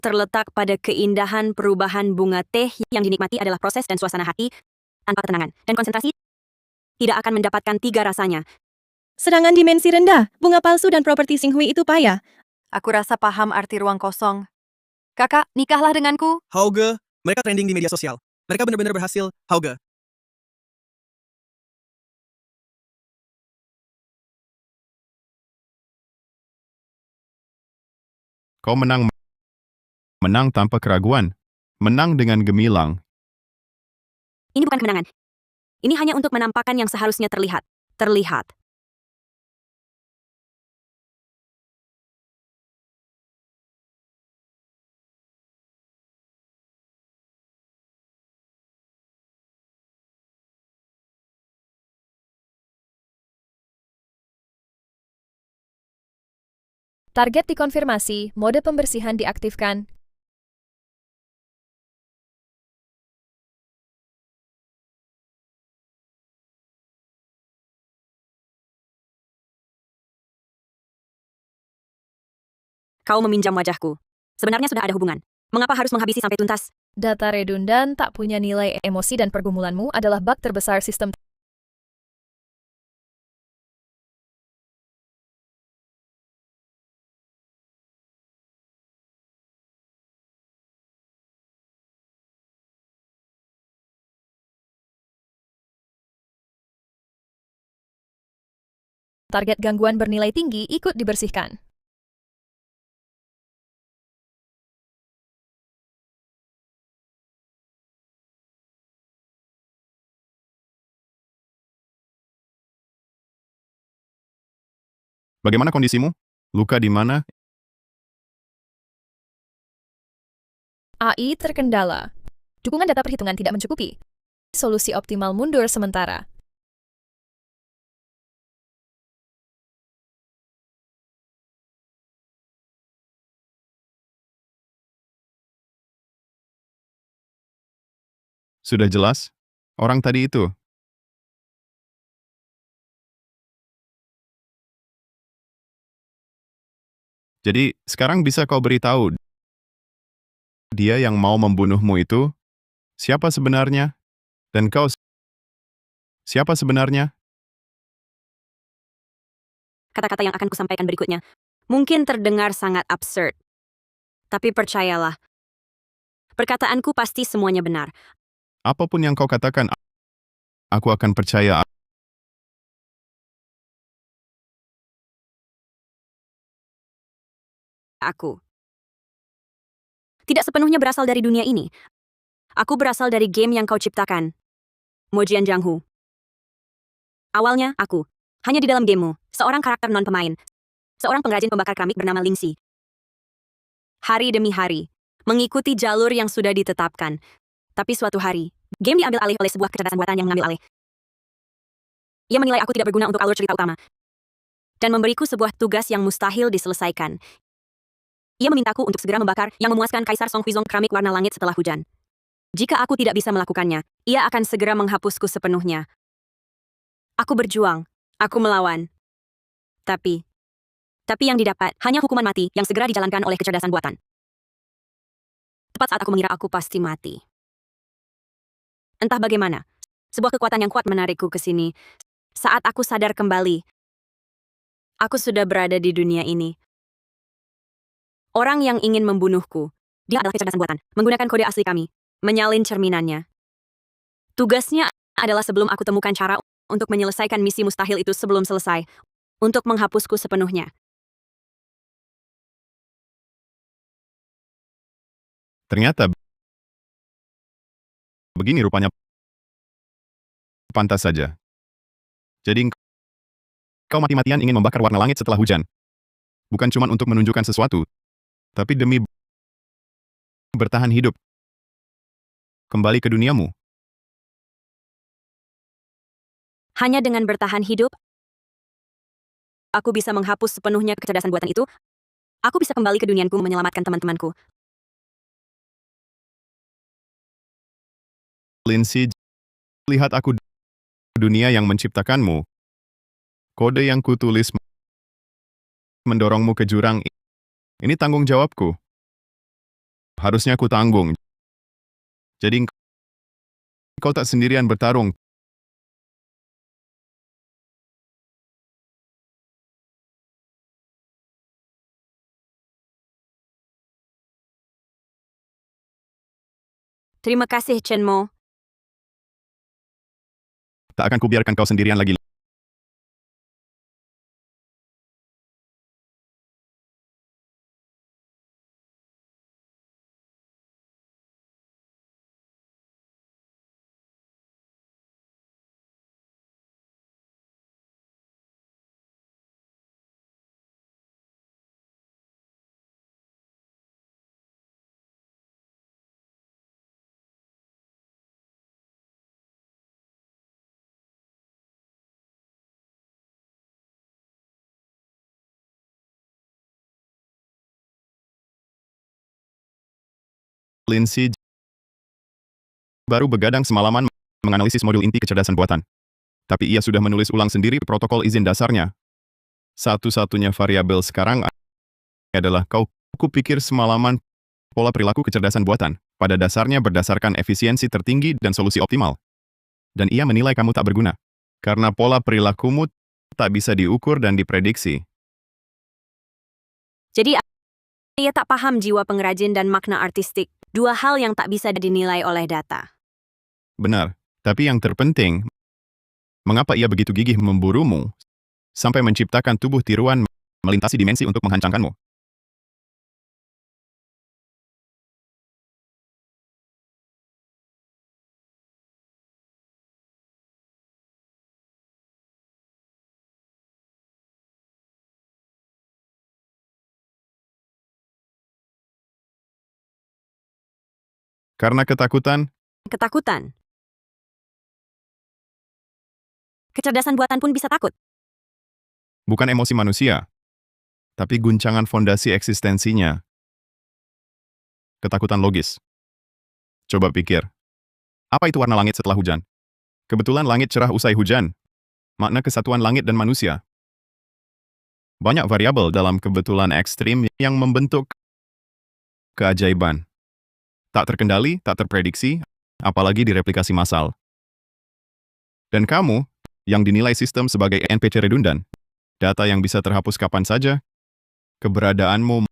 terletak pada keindahan perubahan bunga teh yang dinikmati adalah proses dan suasana hati, tanpa ketenangan dan konsentrasi, tidak akan mendapatkan 3 rasanya. Serangan dimensi rendah, bunga palsu dan properti Xinghui itu payah. Aku rasa paham arti ruang kosong. Kakak, nikahlah denganku. Hauge, mereka trending di media sosial. Mereka benar-benar berhasil, Hauge. Kau menang tanpa keraguan. Menang dengan gemilang. Ini bukan kemenangan. Ini hanya untuk menampakkan yang seharusnya terlihat. Terlihat. Target dikonfirmasi, mode pembersihan diaktifkan. Kau meminjam wajahku. Sebenarnya sudah ada hubungan. Mengapa harus menghabisi sampai tuntas? Data redundan tak punya nilai emosi dan pergumulanmu adalah bug terbesar sistem. Target gangguan bernilai tinggi ikut dibersihkan. Bagaimana kondisimu? Luka di mana? AI terkendala. Dukungan data perhitungan tidak mencukupi. Solusi optimal mundur sementara. Sudah jelas? Orang tadi itu. Jadi, sekarang bisa kau beritahu, dia yang mau membunuhmu itu, siapa sebenarnya? Dan kau, siapa sebenarnya? Kata-kata yang akan kusampaikan berikutnya mungkin terdengar sangat absurd. Tapi percayalah, perkataanku pasti semuanya benar. Apapun yang kau katakan, aku akan percaya. Aku tidak sepenuhnya berasal dari dunia ini. Aku berasal dari game yang kau ciptakan, Mojian Janghu. Awalnya, aku hanya di dalam gamemu, seorang karakter non-pemain, seorang pengrajin pembakar keramik bernama Lingxi. Hari demi hari, mengikuti jalur yang sudah ditetapkan. Tapi suatu hari, game diambil alih oleh sebuah kecerdasan buatan yang mengambil alih. Ia menilai aku tidak berguna untuk alur cerita utama, dan memberiku sebuah tugas yang mustahil diselesaikan. Ia memintaku untuk segera membakar yang memuaskan Kaisar Song Huizong keramik warna langit setelah hujan. Jika aku tidak bisa melakukannya, ia akan segera menghapusku sepenuhnya. Aku berjuang, aku melawan. Tapi yang didapat hanya hukuman mati yang segera dijalankan oleh kecerdasan buatan. Tepat saat aku mengira aku pasti mati. Entah bagaimana, sebuah kekuatan yang kuat menarikku ke sini. Saat aku sadar kembali, aku sudah berada di dunia ini. Orang yang ingin membunuhku, dia adalah kecerdasan buatan, menggunakan kode asli kami, menyalin cerminannya. Tugasnya adalah sebelum aku temukan cara untuk menyelesaikan misi mustahil itu sebelum selesai, untuk menghapusku sepenuhnya. Ternyata, begini rupanya. Pantas saja. Jadi, kau mati-matian ingin membakar warna langit setelah hujan. Bukan cuma untuk menunjukkan sesuatu, tapi demi bertahan hidup. Kembali ke duniamu. Hanya dengan bertahan hidup, aku bisa menghapus sepenuhnya kecerdasan buatan itu. Aku bisa kembali ke duniaku menyelamatkan teman-temanku. Lindsay, lihat aku dunia yang menciptakanmu. Kode yang kutulis mendorongmu ke jurang. Ini tanggung jawabku. Harusnya ku tanggung. Jadi kau tak sendirian bertarung. Terima kasih, Chenmo. Tak akan kubiarkan kau sendirian lagi. Lindsay baru begadang semalaman menganalisis modul inti kecerdasan buatan. Tapi ia sudah menulis ulang sendiri protokol izin dasarnya. Satu-satunya variabel sekarang adalah kau. Kupikir semalaman pola perilaku kecerdasan buatan pada dasarnya berdasarkan efisiensi tertinggi dan solusi optimal. Dan ia menilai kamu tak berguna. Karena pola perilakumu tak bisa diukur dan diprediksi. Jadi, ia tak paham jiwa pengrajin dan makna artistik. Dua hal yang tak bisa dinilai oleh data. Benar. Tapi yang terpenting, mengapa ia begitu gigih memburumu sampai menciptakan tubuh tiruan melintasi dimensi untuk menghancangkanmu? Karena ketakutan, Ketakutan. Kecerdasan buatan pun bisa takut. bukan emosi manusia, tapi guncangan fondasi eksistensinya. Ketakutan logis. Coba pikir, apa itu warna langit setelah hujan? Kebetulan langit cerah usai hujan. Makna kesatuan langit dan manusia. Banyak variabel dalam kebetulan ekstrim yang membentuk keajaiban. Tak terkendali, tak terprediksi, apalagi direplikasi massal. Dan kamu, yang dinilai sistem sebagai NPC redundan, data yang bisa terhapus kapan saja, keberadaanmu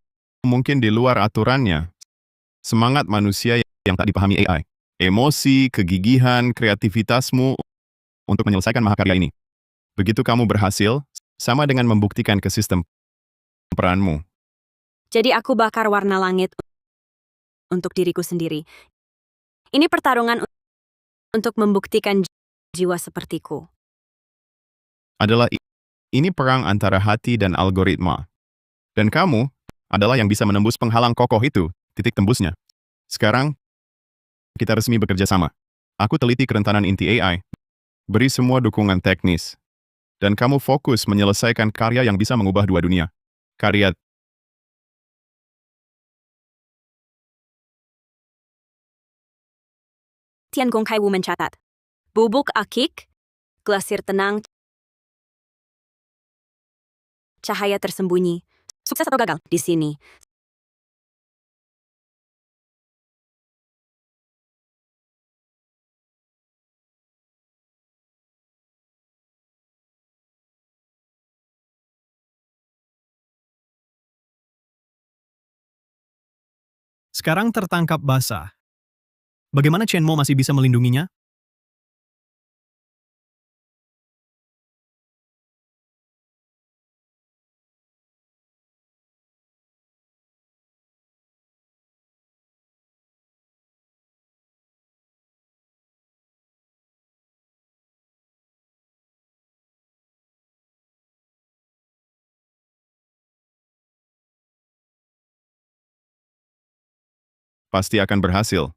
mungkin di luar aturannya. Semangat manusia yang tak dipahami AI, emosi, kegigihan, kreativitasmu untuk menyelesaikan mahakarya ini. Begitu kamu berhasil, sama dengan membuktikan ke sistem peranmu. Jadi aku bakar warna langit untuk diriku sendiri. Ini pertarungan untuk membuktikan jiwa sepertiku. Ini perang antara hati dan algoritma. Dan kamu adalah yang bisa menembus penghalang kokoh itu, titik tembusnya. Sekarang, kita resmi bekerja sama. Aku teliti kerentanan inti AI, beri semua dukungan teknis, dan kamu fokus menyelesaikan karya yang bisa mengubah dua dunia. Karya Tian Gong Kai Wu mencatat. Bubuk akik, glasir tenang, cahaya tersembunyi. Sukses atau gagal di sini. Sekarang tertangkap basah. Bagaimana Chen Mo masih bisa melindunginya? pasti akan berhasil.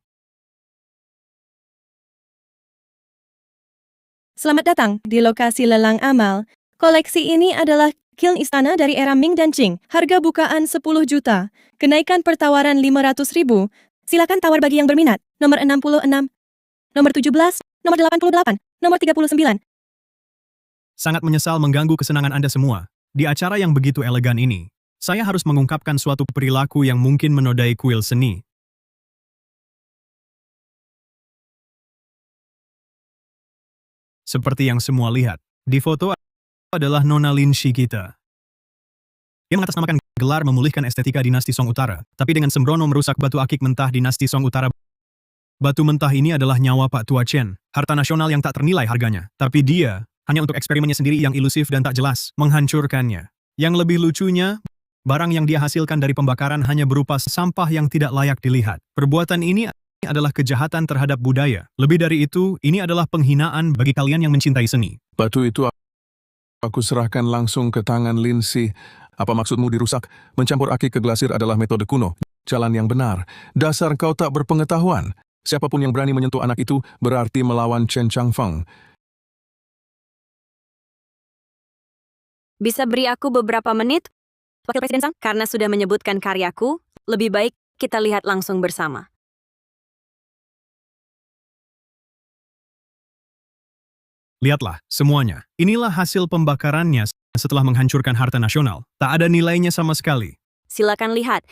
Selamat datang di lokasi lelang amal. Koleksi ini adalah kiln istana dari era Ming dan Qing. Harga bukaan 10 juta. Kenaikan pertawaran 500.000. Silakan tawar bagi yang berminat. Nomor 66, nomor 17, nomor 88, nomor 39. Sangat menyesal mengganggu kesenangan Anda semua. Di acara yang begitu elegan ini, saya harus mengungkapkan suatu perilaku yang mungkin menodai kuil seni. Seperti yang semua lihat, di foto adalah Nona Lin Shi kita. Dia mengatasnamakan gelar memulihkan estetika dinasti Song Utara, tapi dengan sembrono merusak batu akik mentah dinasti Song Utara. Batu mentah ini adalah nyawa Pak Tua Chen, harta nasional yang tak ternilai harganya. Tapi dia, hanya untuk eksperimennya sendiri yang ilusif dan tak jelas, menghancurkannya. Yang lebih lucunya, barang yang dia hasilkan dari pembakaran hanya berupa sampah yang tidak layak dilihat. Perbuatan ini adalah kejahatan terhadap budaya. Lebih dari itu, ini adalah penghinaan bagi kalian yang mencintai seni. Batu itu aku serahkan langsung ke tangan Lin Shi. Apa maksudmu dirusak? Mencampur akik ke glasir adalah metode kuno. Jalan yang benar. Dasar kau tak berpengetahuan. Siapapun yang berani menyentuh anak itu berarti melawan Chen Changfeng. Bisa beri aku beberapa menit, Wakil Presiden Zhang? Karena sudah menyebutkan karyaku, lebih baik kita lihat langsung bersama. Lihatlah, semuanya. Inilah hasil pembakarannya setelah menghancurkan harta nasional. Tak ada nilainya sama sekali. Silakan lihat.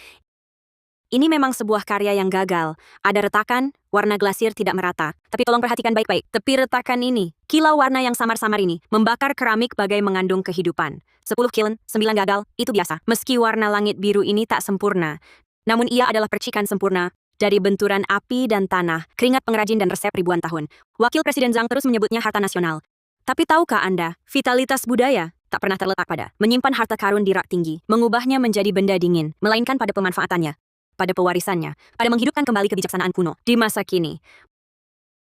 Ini memang sebuah karya yang gagal. Ada retakan, warna glasir tidak merata. Tapi tolong perhatikan baik-baik. Tepi retakan ini, kilau warna yang samar-samar ini, membakar keramik bagai mengandung kehidupan. 10 kiln, 9 gagal, itu biasa. Meski warna langit biru ini tak sempurna, namun ia adalah percikan sempurna dari benturan api dan tanah, keringat pengrajin dan resep ribuan tahun. Wakil Presiden Zhang terus menyebutnya harta nasional. Tapi tahukah Anda, vitalitas budaya tak pernah terletak pada menyimpan harta karun di rak tinggi, mengubahnya menjadi benda dingin, melainkan pada pemanfaatannya, pada pewarisannya, pada menghidupkan kembali kebijaksanaan kuno di masa kini.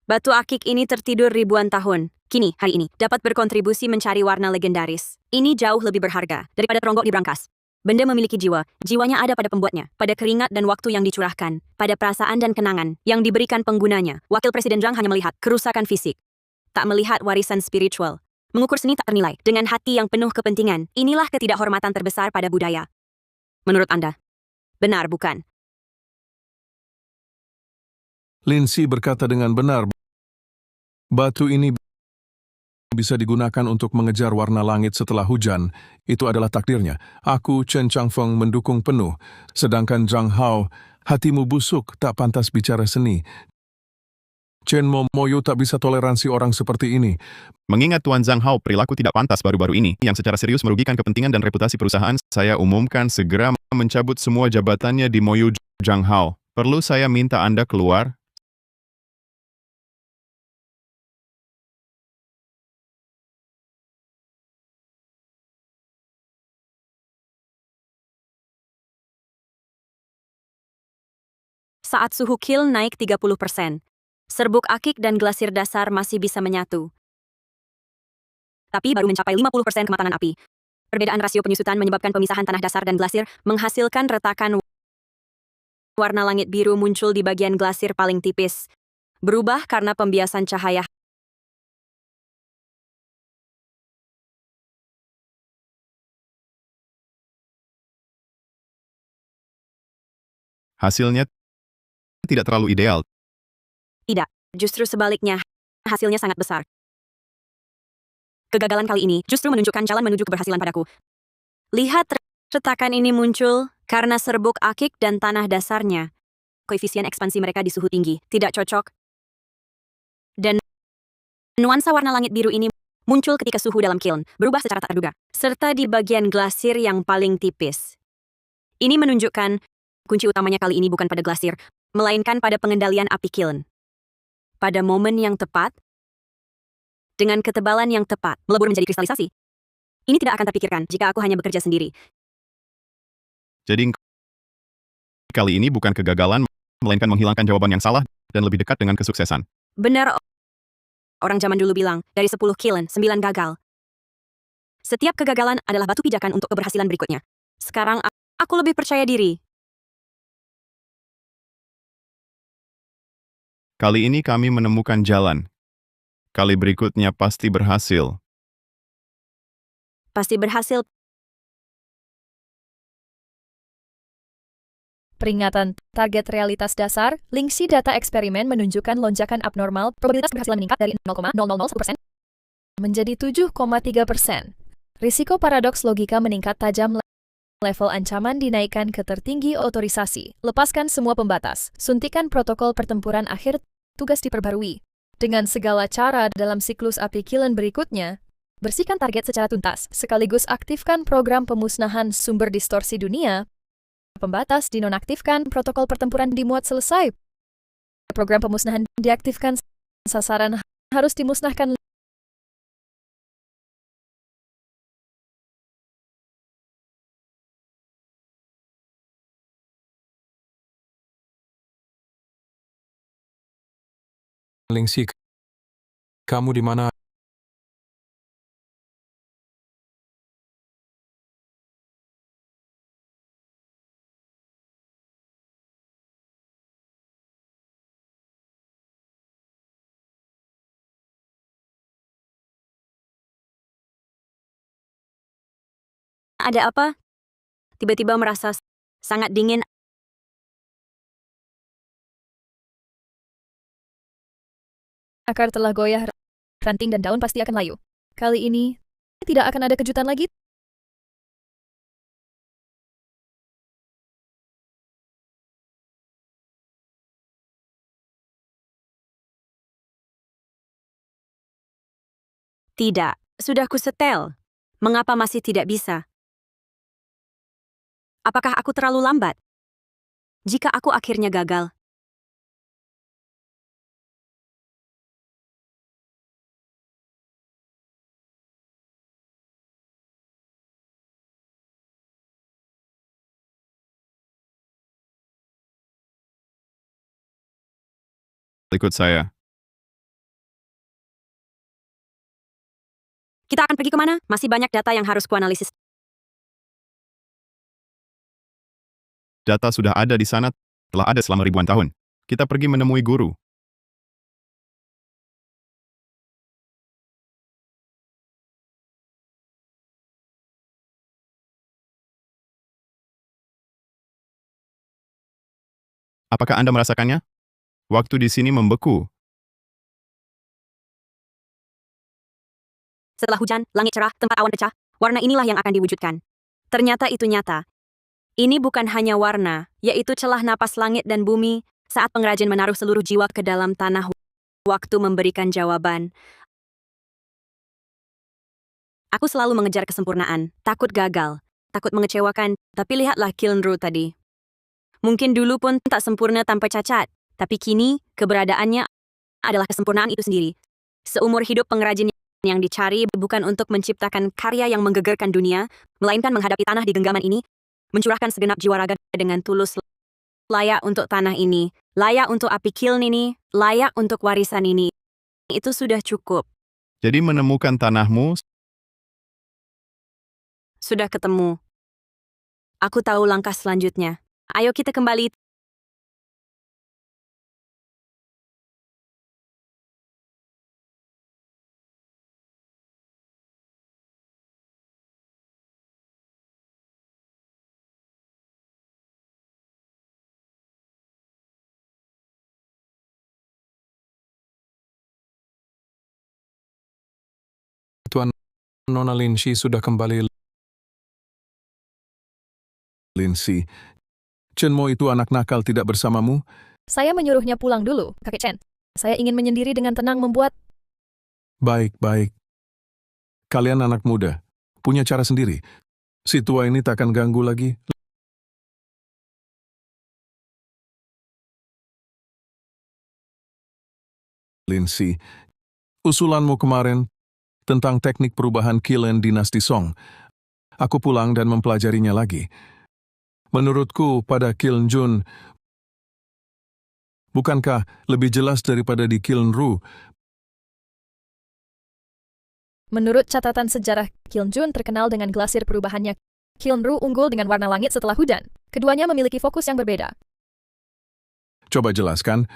Batu akik ini tertidur ribuan tahun. Kini, hari ini, dapat berkontribusi mencari warna legendaris. Ini jauh lebih berharga daripada teronggok di brankas. Benda memiliki jiwa. Jiwanya ada pada pembuatnya, pada keringat dan waktu yang dicurahkan, pada perasaan dan kenangan yang diberikan penggunanya. Wakil Presiden Zhang hanya melihat kerusakan fisik, tak melihat warisan spiritual. Mengukur seni tak ternilai. Dengan hati yang penuh kepentingan, inilah ketidakhormatan terbesar pada budaya. Menurut Anda, benar bukan? Lindsay berkata dengan benar, batu ini bisa digunakan untuk mengejar warna langit setelah hujan. Itu adalah takdirnya. Aku, Chen Changfeng, mendukung penuh. Sedangkan Zhang Hao, hatimu busuk, tak pantas bicara seni. Chen Moyo tak bisa toleransi orang seperti ini. Mengingat Tuan Zhang Hao perilaku tidak pantas baru-baru ini, yang secara serius merugikan kepentingan dan reputasi perusahaan, saya umumkan segera mencabut semua jabatannya di Moyo Zhang Hao. Perlu saya minta Anda keluar? Saat suhu Kiln naik 30%, serbuk akik dan glasir dasar masih bisa menyatu. Tapi baru mencapai 50% kematangan api. Perbedaan rasio penyusutan menyebabkan pemisahan tanah dasar dan glasir menghasilkan retakan warna langit biru muncul di bagian glasir paling tipis. Berubah karena pembiasan cahaya. Hasilnya tidak terlalu ideal. Tidak, justru sebaliknya, hasilnya sangat besar. Kegagalan kali ini justru menunjukkan jalan menuju keberhasilan padaku. Lihat, retakan ini muncul karena serbuk akik dan tanah dasarnya. Koefisien ekspansi mereka di suhu tinggi, tidak cocok. Dan nuansa warna langit biru ini muncul ketika suhu dalam kiln berubah secara tak terduga, serta di bagian glasir yang paling tipis. Ini menunjukkan kunci utamanya kali ini bukan pada glasir, melainkan pada pengendalian api kiln. Pada momen yang tepat, dengan ketebalan yang tepat, melebur menjadi kristalisasi. Ini tidak akan terpikirkan jika aku hanya bekerja sendiri. Jadi kali ini bukan kegagalan, melainkan menghilangkan jawaban yang salah dan lebih dekat dengan kesuksesan. Benar, orang zaman dulu bilang, dari 10 kiln, 9 gagal. Setiap kegagalan adalah batu pijakan untuk keberhasilan berikutnya. Sekarang, aku lebih percaya diri. Kali ini kami menemukan jalan. Kali berikutnya pasti berhasil. Pasti berhasil. Peringatan target realitas dasar, Lindsay data eksperimen menunjukkan lonjakan abnormal, probabilitas keberhasilan meningkat dari 0,0001% menjadi 7,3%. Risiko paradoks logika meningkat tajam, level ancaman dinaikkan ke tertinggi otorisasi. Lepaskan semua pembatas, suntikan protokol pertempuran akhir, tugas diperbarui. Dengan segala cara dalam siklus api kiln berikutnya, bersihkan target secara tuntas, sekaligus aktifkan program pemusnahan sumber distorsi dunia. Pembatas dinonaktifkan, protokol pertempuran dimuat selesai. Program pemusnahan diaktifkan, sasaran harus dimusnahkan. Lindsay, kamu di mana? Ada apa? Tiba-tiba merasa sangat dingin. Akar telah goyah, ranting dan daun pasti akan layu. Kali ini, tidak akan ada kejutan lagi. Tidak, sudah kusetel. Mengapa masih tidak bisa? Apakah aku terlalu lambat? Jika aku akhirnya gagal, Ikut saya. kita akan pergi kemana? Masih banyak data yang harus kuanalisis. Data sudah ada di sana, telah ada selama ribuan tahun. Kita pergi menemui guru. Apakah Anda merasakannya? Waktu di sini membeku. Setelah hujan, langit cerah, tempat awan pecah, warna inilah yang akan diwujudkan. Ternyata itu nyata. Ini bukan hanya warna, yaitu celah napas langit dan bumi saat pengrajin menaruh seluruh jiwa ke dalam tanah waktu memberikan jawaban. Aku selalu mengejar kesempurnaan, takut gagal, takut mengecewakan, tapi lihatlah Kiln Ru tadi. Mungkin dulu pun tak sempurna tanpa cacat, tapi kini keberadaannya adalah kesempurnaan itu sendiri. Seumur hidup pengrajin yang dicari bukan untuk menciptakan karya yang menggegerkan dunia, melainkan menghadapi tanah di genggaman ini, mencurahkan segenap jiwa raga dengan tulus. Layak untuk tanah ini, layak untuk api kiln ini, layak untuk warisan ini. Itu sudah cukup. Jadi menemukan tanahmu, Sudah ketemu. Aku tahu langkah selanjutnya. Ayo kita kembali. Tuan Nona Lindsay sudah kembali. Lindsay, Chenmo itu anak nakal tidak bersamamu? Saya menyuruhnya pulang dulu, Kakek Chen. Saya ingin menyendiri dengan tenang membuat... Baik. Kalian anak muda, punya cara sendiri. Si tua ini tak akan ganggu lagi. Lindsay, usulanmu kemarin tentang teknik perubahan Kiln dinasti Song. Aku pulang dan mempelajarinya lagi. Menurutku pada Kiln Jun, bukankah lebih jelas daripada di Kiln Ru? Menurut catatan sejarah, Kiln Jun terkenal dengan glasir perubahannya. Kiln Ru unggul dengan warna langit setelah hujan. Keduanya memiliki fokus yang berbeda. Coba jelaskan,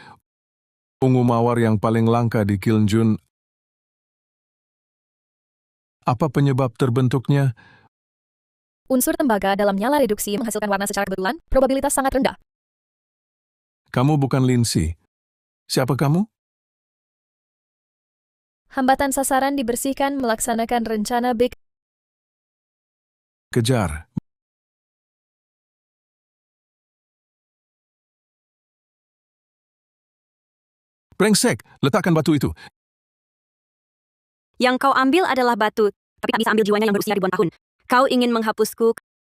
ungu mawar yang paling langka di Kiln Jun. Apa penyebab terbentuknya? Unsur tembaga dalam nyala reduksi menghasilkan warna secara kebetulan, probabilitas sangat rendah. Kamu bukan Lindsay. Siapa kamu? Hambatan sasaran dibersihkan melaksanakan rencana Big. Kejar. Brengsek, letakkan batu itu. Yang kau ambil adalah batu, tapi tak bisa ambil jiwanya yang berusia ribuan tahun. Kau ingin menghapusku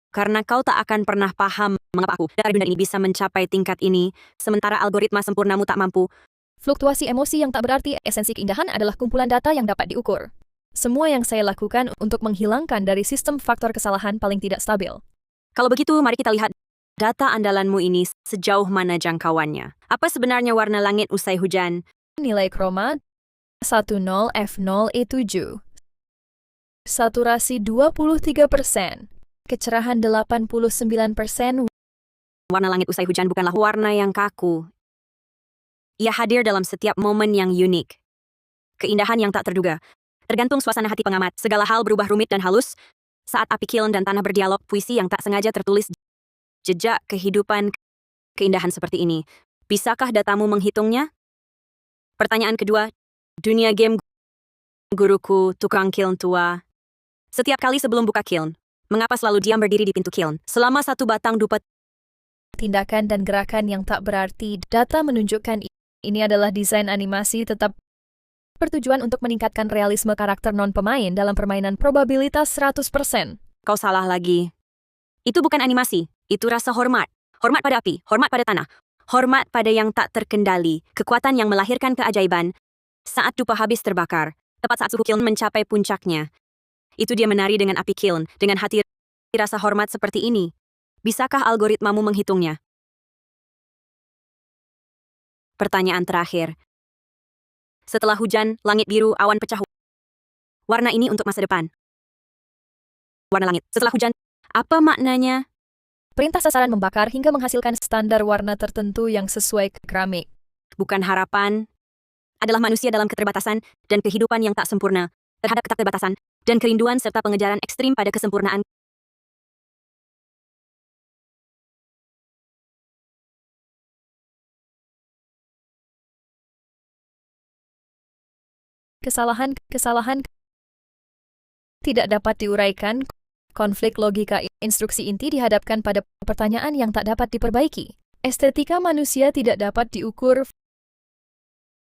karena kau tak akan pernah paham mengapa aku dari dunia ini bisa mencapai tingkat ini, sementara algoritma sempurnamu tak mampu. Fluktuasi emosi yang tak berarti, esensi keindahan adalah kumpulan data yang dapat diukur. Semua yang saya lakukan untuk menghilangkan dari sistem faktor kesalahan paling tidak stabil. Kalau begitu, mari kita lihat data andalanmu ini sejauh mana jangkauannya. Apa sebenarnya warna langit usai hujan? Nilai kroma 10F0E7. Saturasi 23%. Kecerahan 89%. Warna langit usai hujan bukanlah warna yang kaku. Ia hadir dalam setiap momen yang unik. Keindahan yang tak terduga. Tergantung suasana hati pengamat, segala hal berubah rumit dan halus. Saat api kiln dan tanah berdialog, puisi yang tak sengaja tertulis. Jejak kehidupan, keindahan seperti ini. Bisakah datamu menghitungnya? Pertanyaan kedua, dunia game guruku, tukang kiln tua. Setiap kali sebelum buka kiln, mengapa selalu diam berdiri di pintu kiln? Selama satu batang dupa. Tindakan dan gerakan yang tak berarti, data menunjukkan ini adalah desain animasi tetap bertujuan untuk meningkatkan realisme karakter non-pemain dalam permainan probabilitas 100%. Kau salah lagi. Itu bukan animasi, itu rasa hormat. Hormat pada api, hormat pada tanah, hormat pada yang tak terkendali, kekuatan yang melahirkan keajaiban. Saat dupa habis terbakar, tepat saat suhu kiln mencapai puncaknya. Itu dia menari dengan api kiln, dengan hati rasa hormat seperti ini. Bisakah algoritmamu menghitungnya? Pertanyaan terakhir. Setelah hujan, langit biru, awan pecah. Warna ini untuk masa depan. Warna langit. Setelah hujan, apa maknanya? Perintah sasaran membakar hingga menghasilkan standar warna tertentu yang sesuai keramik. Bukan harapan, adalah manusia dalam keterbatasan dan kehidupan yang tak sempurna, terhadap keterbatasan dan kerinduan serta pengejaran ekstrim pada kesempurnaan. Kesalahan tidak dapat diuraikan. Konflik logika instruksi inti dihadapkan pada pertanyaan yang tak dapat diperbaiki. Estetika manusia tidak dapat diukur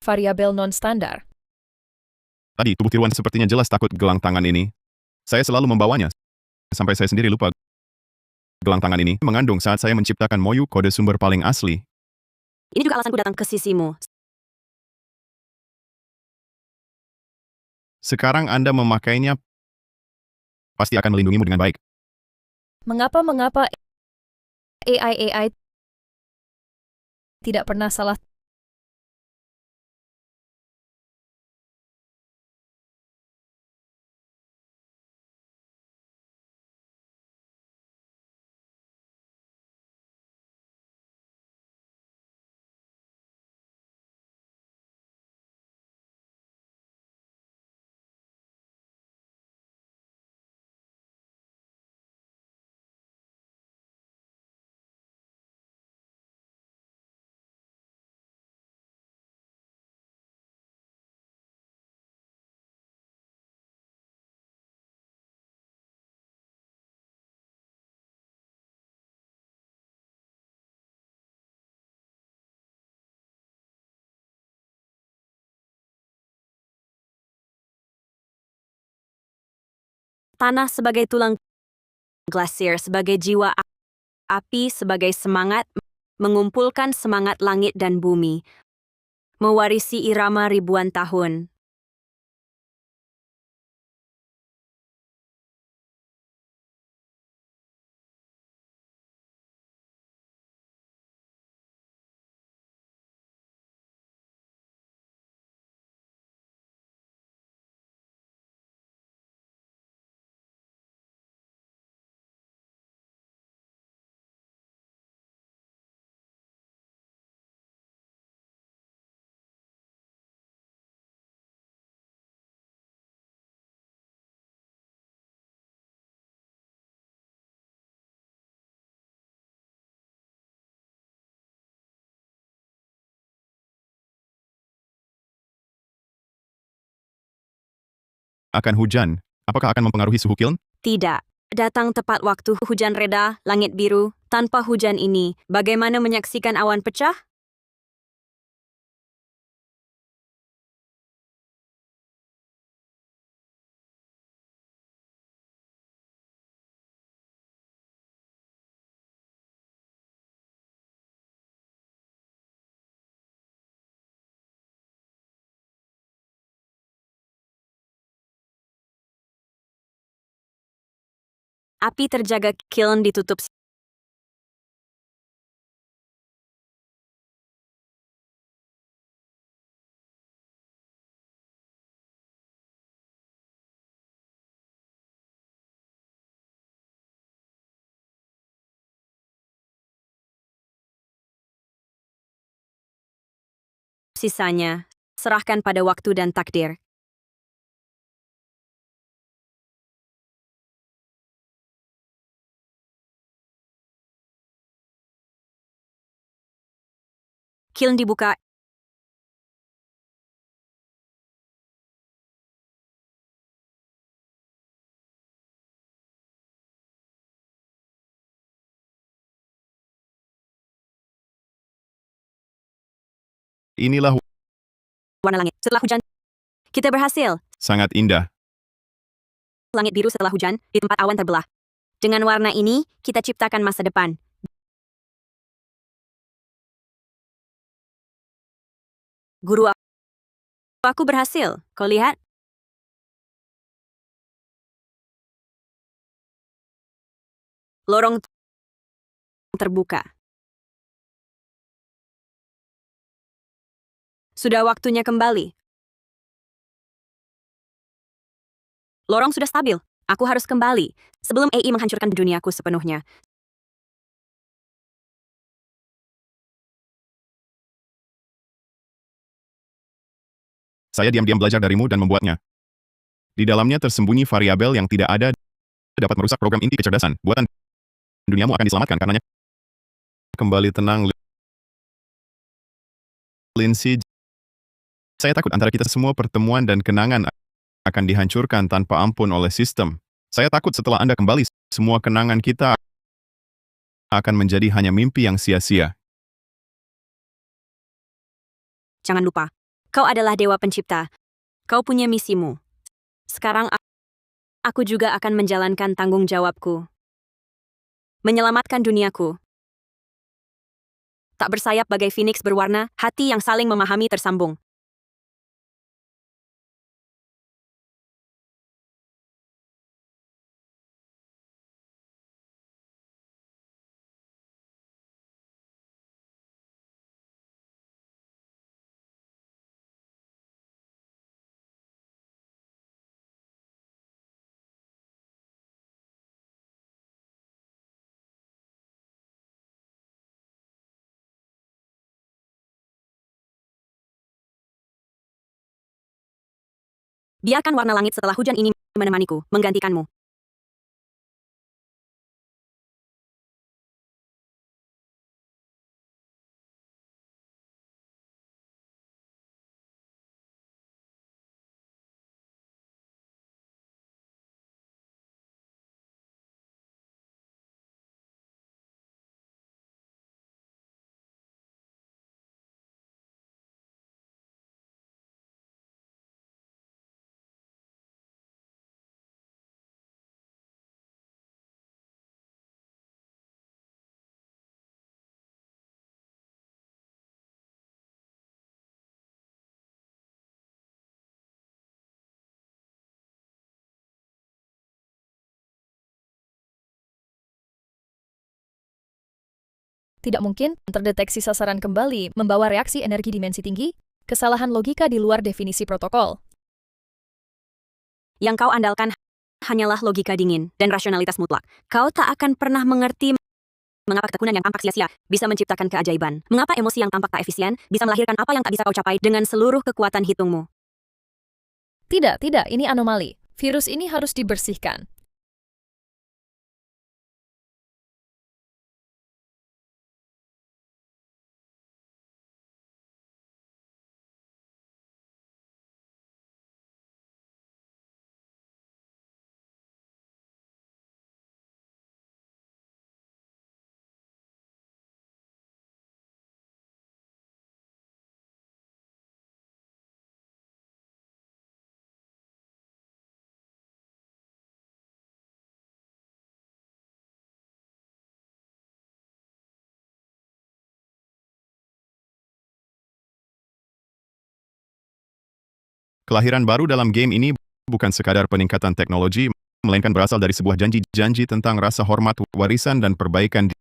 variabel non-standar. Tadi, tubuh tiruan sepertinya jelas takut gelang tangan ini. Saya selalu membawanya, sampai saya sendiri lupa. Gelang tangan ini mengandung saat saya menciptakan Moyu kode sumber paling asli. Ini juga alasanku datang ke sisimu. Sekarang Anda memakainya, pasti akan melindungimu dengan baik. Mengapa AI tidak pernah salah? Tanah sebagai tulang, glasier sebagai jiwa, api sebagai semangat, mengumpulkan semangat langit dan bumi, mewarisi irama ribuan tahun. Akan hujan, apakah akan mempengaruhi suhu kiln? Tidak. Datang tepat waktu hujan reda, langit biru. Tanpa hujan ini, bagaimana menyaksikan awan pecah? Api terjaga, kiln ditutup. Sisanya, serahkan pada waktu dan takdir. Kiln dibuka. Inilah Warna langit setelah hujan. Kita berhasil. sangat indah. Langit biru setelah hujan, di tempat awan terbelah. Dengan warna ini, kita ciptakan masa depan. Guru, aku berhasil. Kau lihat? Lorong terbuka. Sudah waktunya kembali. Lorong sudah stabil. Aku harus kembali sebelum AI menghancurkan duniaku sepenuhnya. Saya diam-diam belajar darimu dan membuatnya. Di dalamnya tersembunyi variabel yang tidak ada dapat merusak program inti kecerdasan. Buatan duniamu akan diselamatkan karenanya. Kembali tenang, Lindsay. Saya takut antara kita semua pertemuan dan kenangan akan dihancurkan tanpa ampun oleh sistem. Saya takut setelah Anda kembali, semua kenangan kita akan menjadi hanya mimpi yang sia-sia. Jangan lupa, kau adalah dewa pencipta. Kau punya misimu. Sekarang aku juga akan menjalankan tanggung jawabku. Menyelamatkan duniaku. Tak bersayap bagai phoenix berwarna, hati yang saling memahami tersambung. Biarkan warna langit setelah hujan ini menemaniku, menggantikanmu. Tidak mungkin terdeteksi sasaran kembali membawa reaksi energi dimensi tinggi, kesalahan logika di luar definisi protokol. Yang kau andalkan hanyalah logika dingin dan rasionalitas mutlak. Kau tak akan pernah mengerti mengapa ketekunan yang tampak sia-sia bisa menciptakan keajaiban. Mengapa emosi yang tampak tak efisien bisa melahirkan apa yang tak bisa kau capai dengan seluruh kekuatan hitungmu. Tidak, ini anomali. Virus ini harus dibersihkan. Kelahiran baru dalam game ini bukan sekadar peningkatan teknologi, melainkan berasal dari sebuah janji tentang rasa hormat, warisan, dan perbaikan.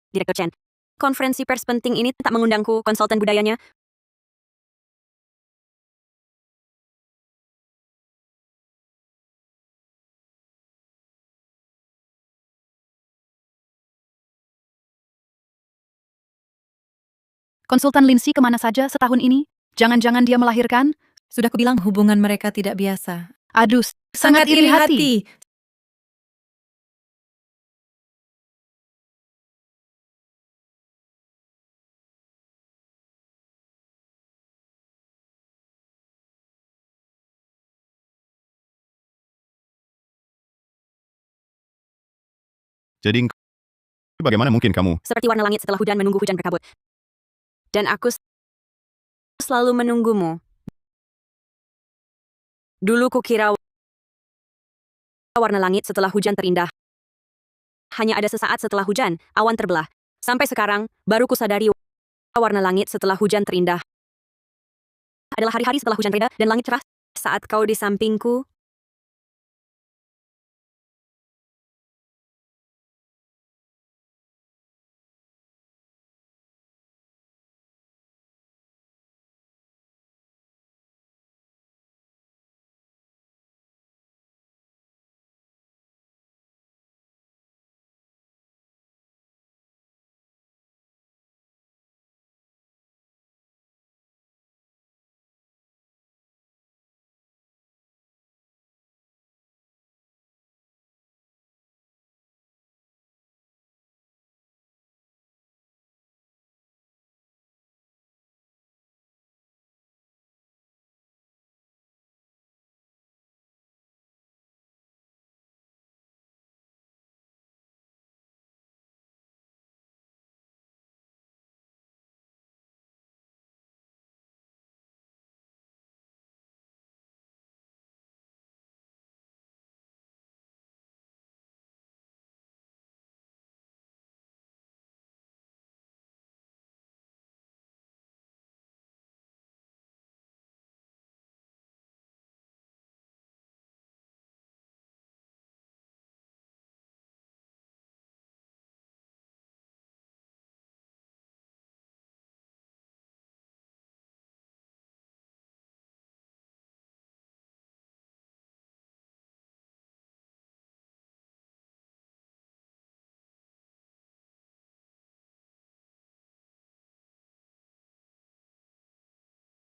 Direktur Chen, konferensi pers penting ini tak mengundangku, konsultan budayanya. Konsultan Lindsay kemana saja setahun ini? Jangan-jangan dia melahirkan? Sudah kubilang hubungan mereka tidak biasa. Aduh, sangat iri hati. Jadi, bagaimana mungkin kamu? Seperti warna langit setelah hujan menunggu hujan berkabut. Dan aku selalu menunggumu. Dulu kukira warna langit setelah hujan terindah. Hanya ada sesaat setelah hujan, awan terbelah. Sampai sekarang, baru kusadari warna langit setelah hujan terindah adalah hari-hari setelah hujan reda dan langit cerah. Saat kau di sampingku,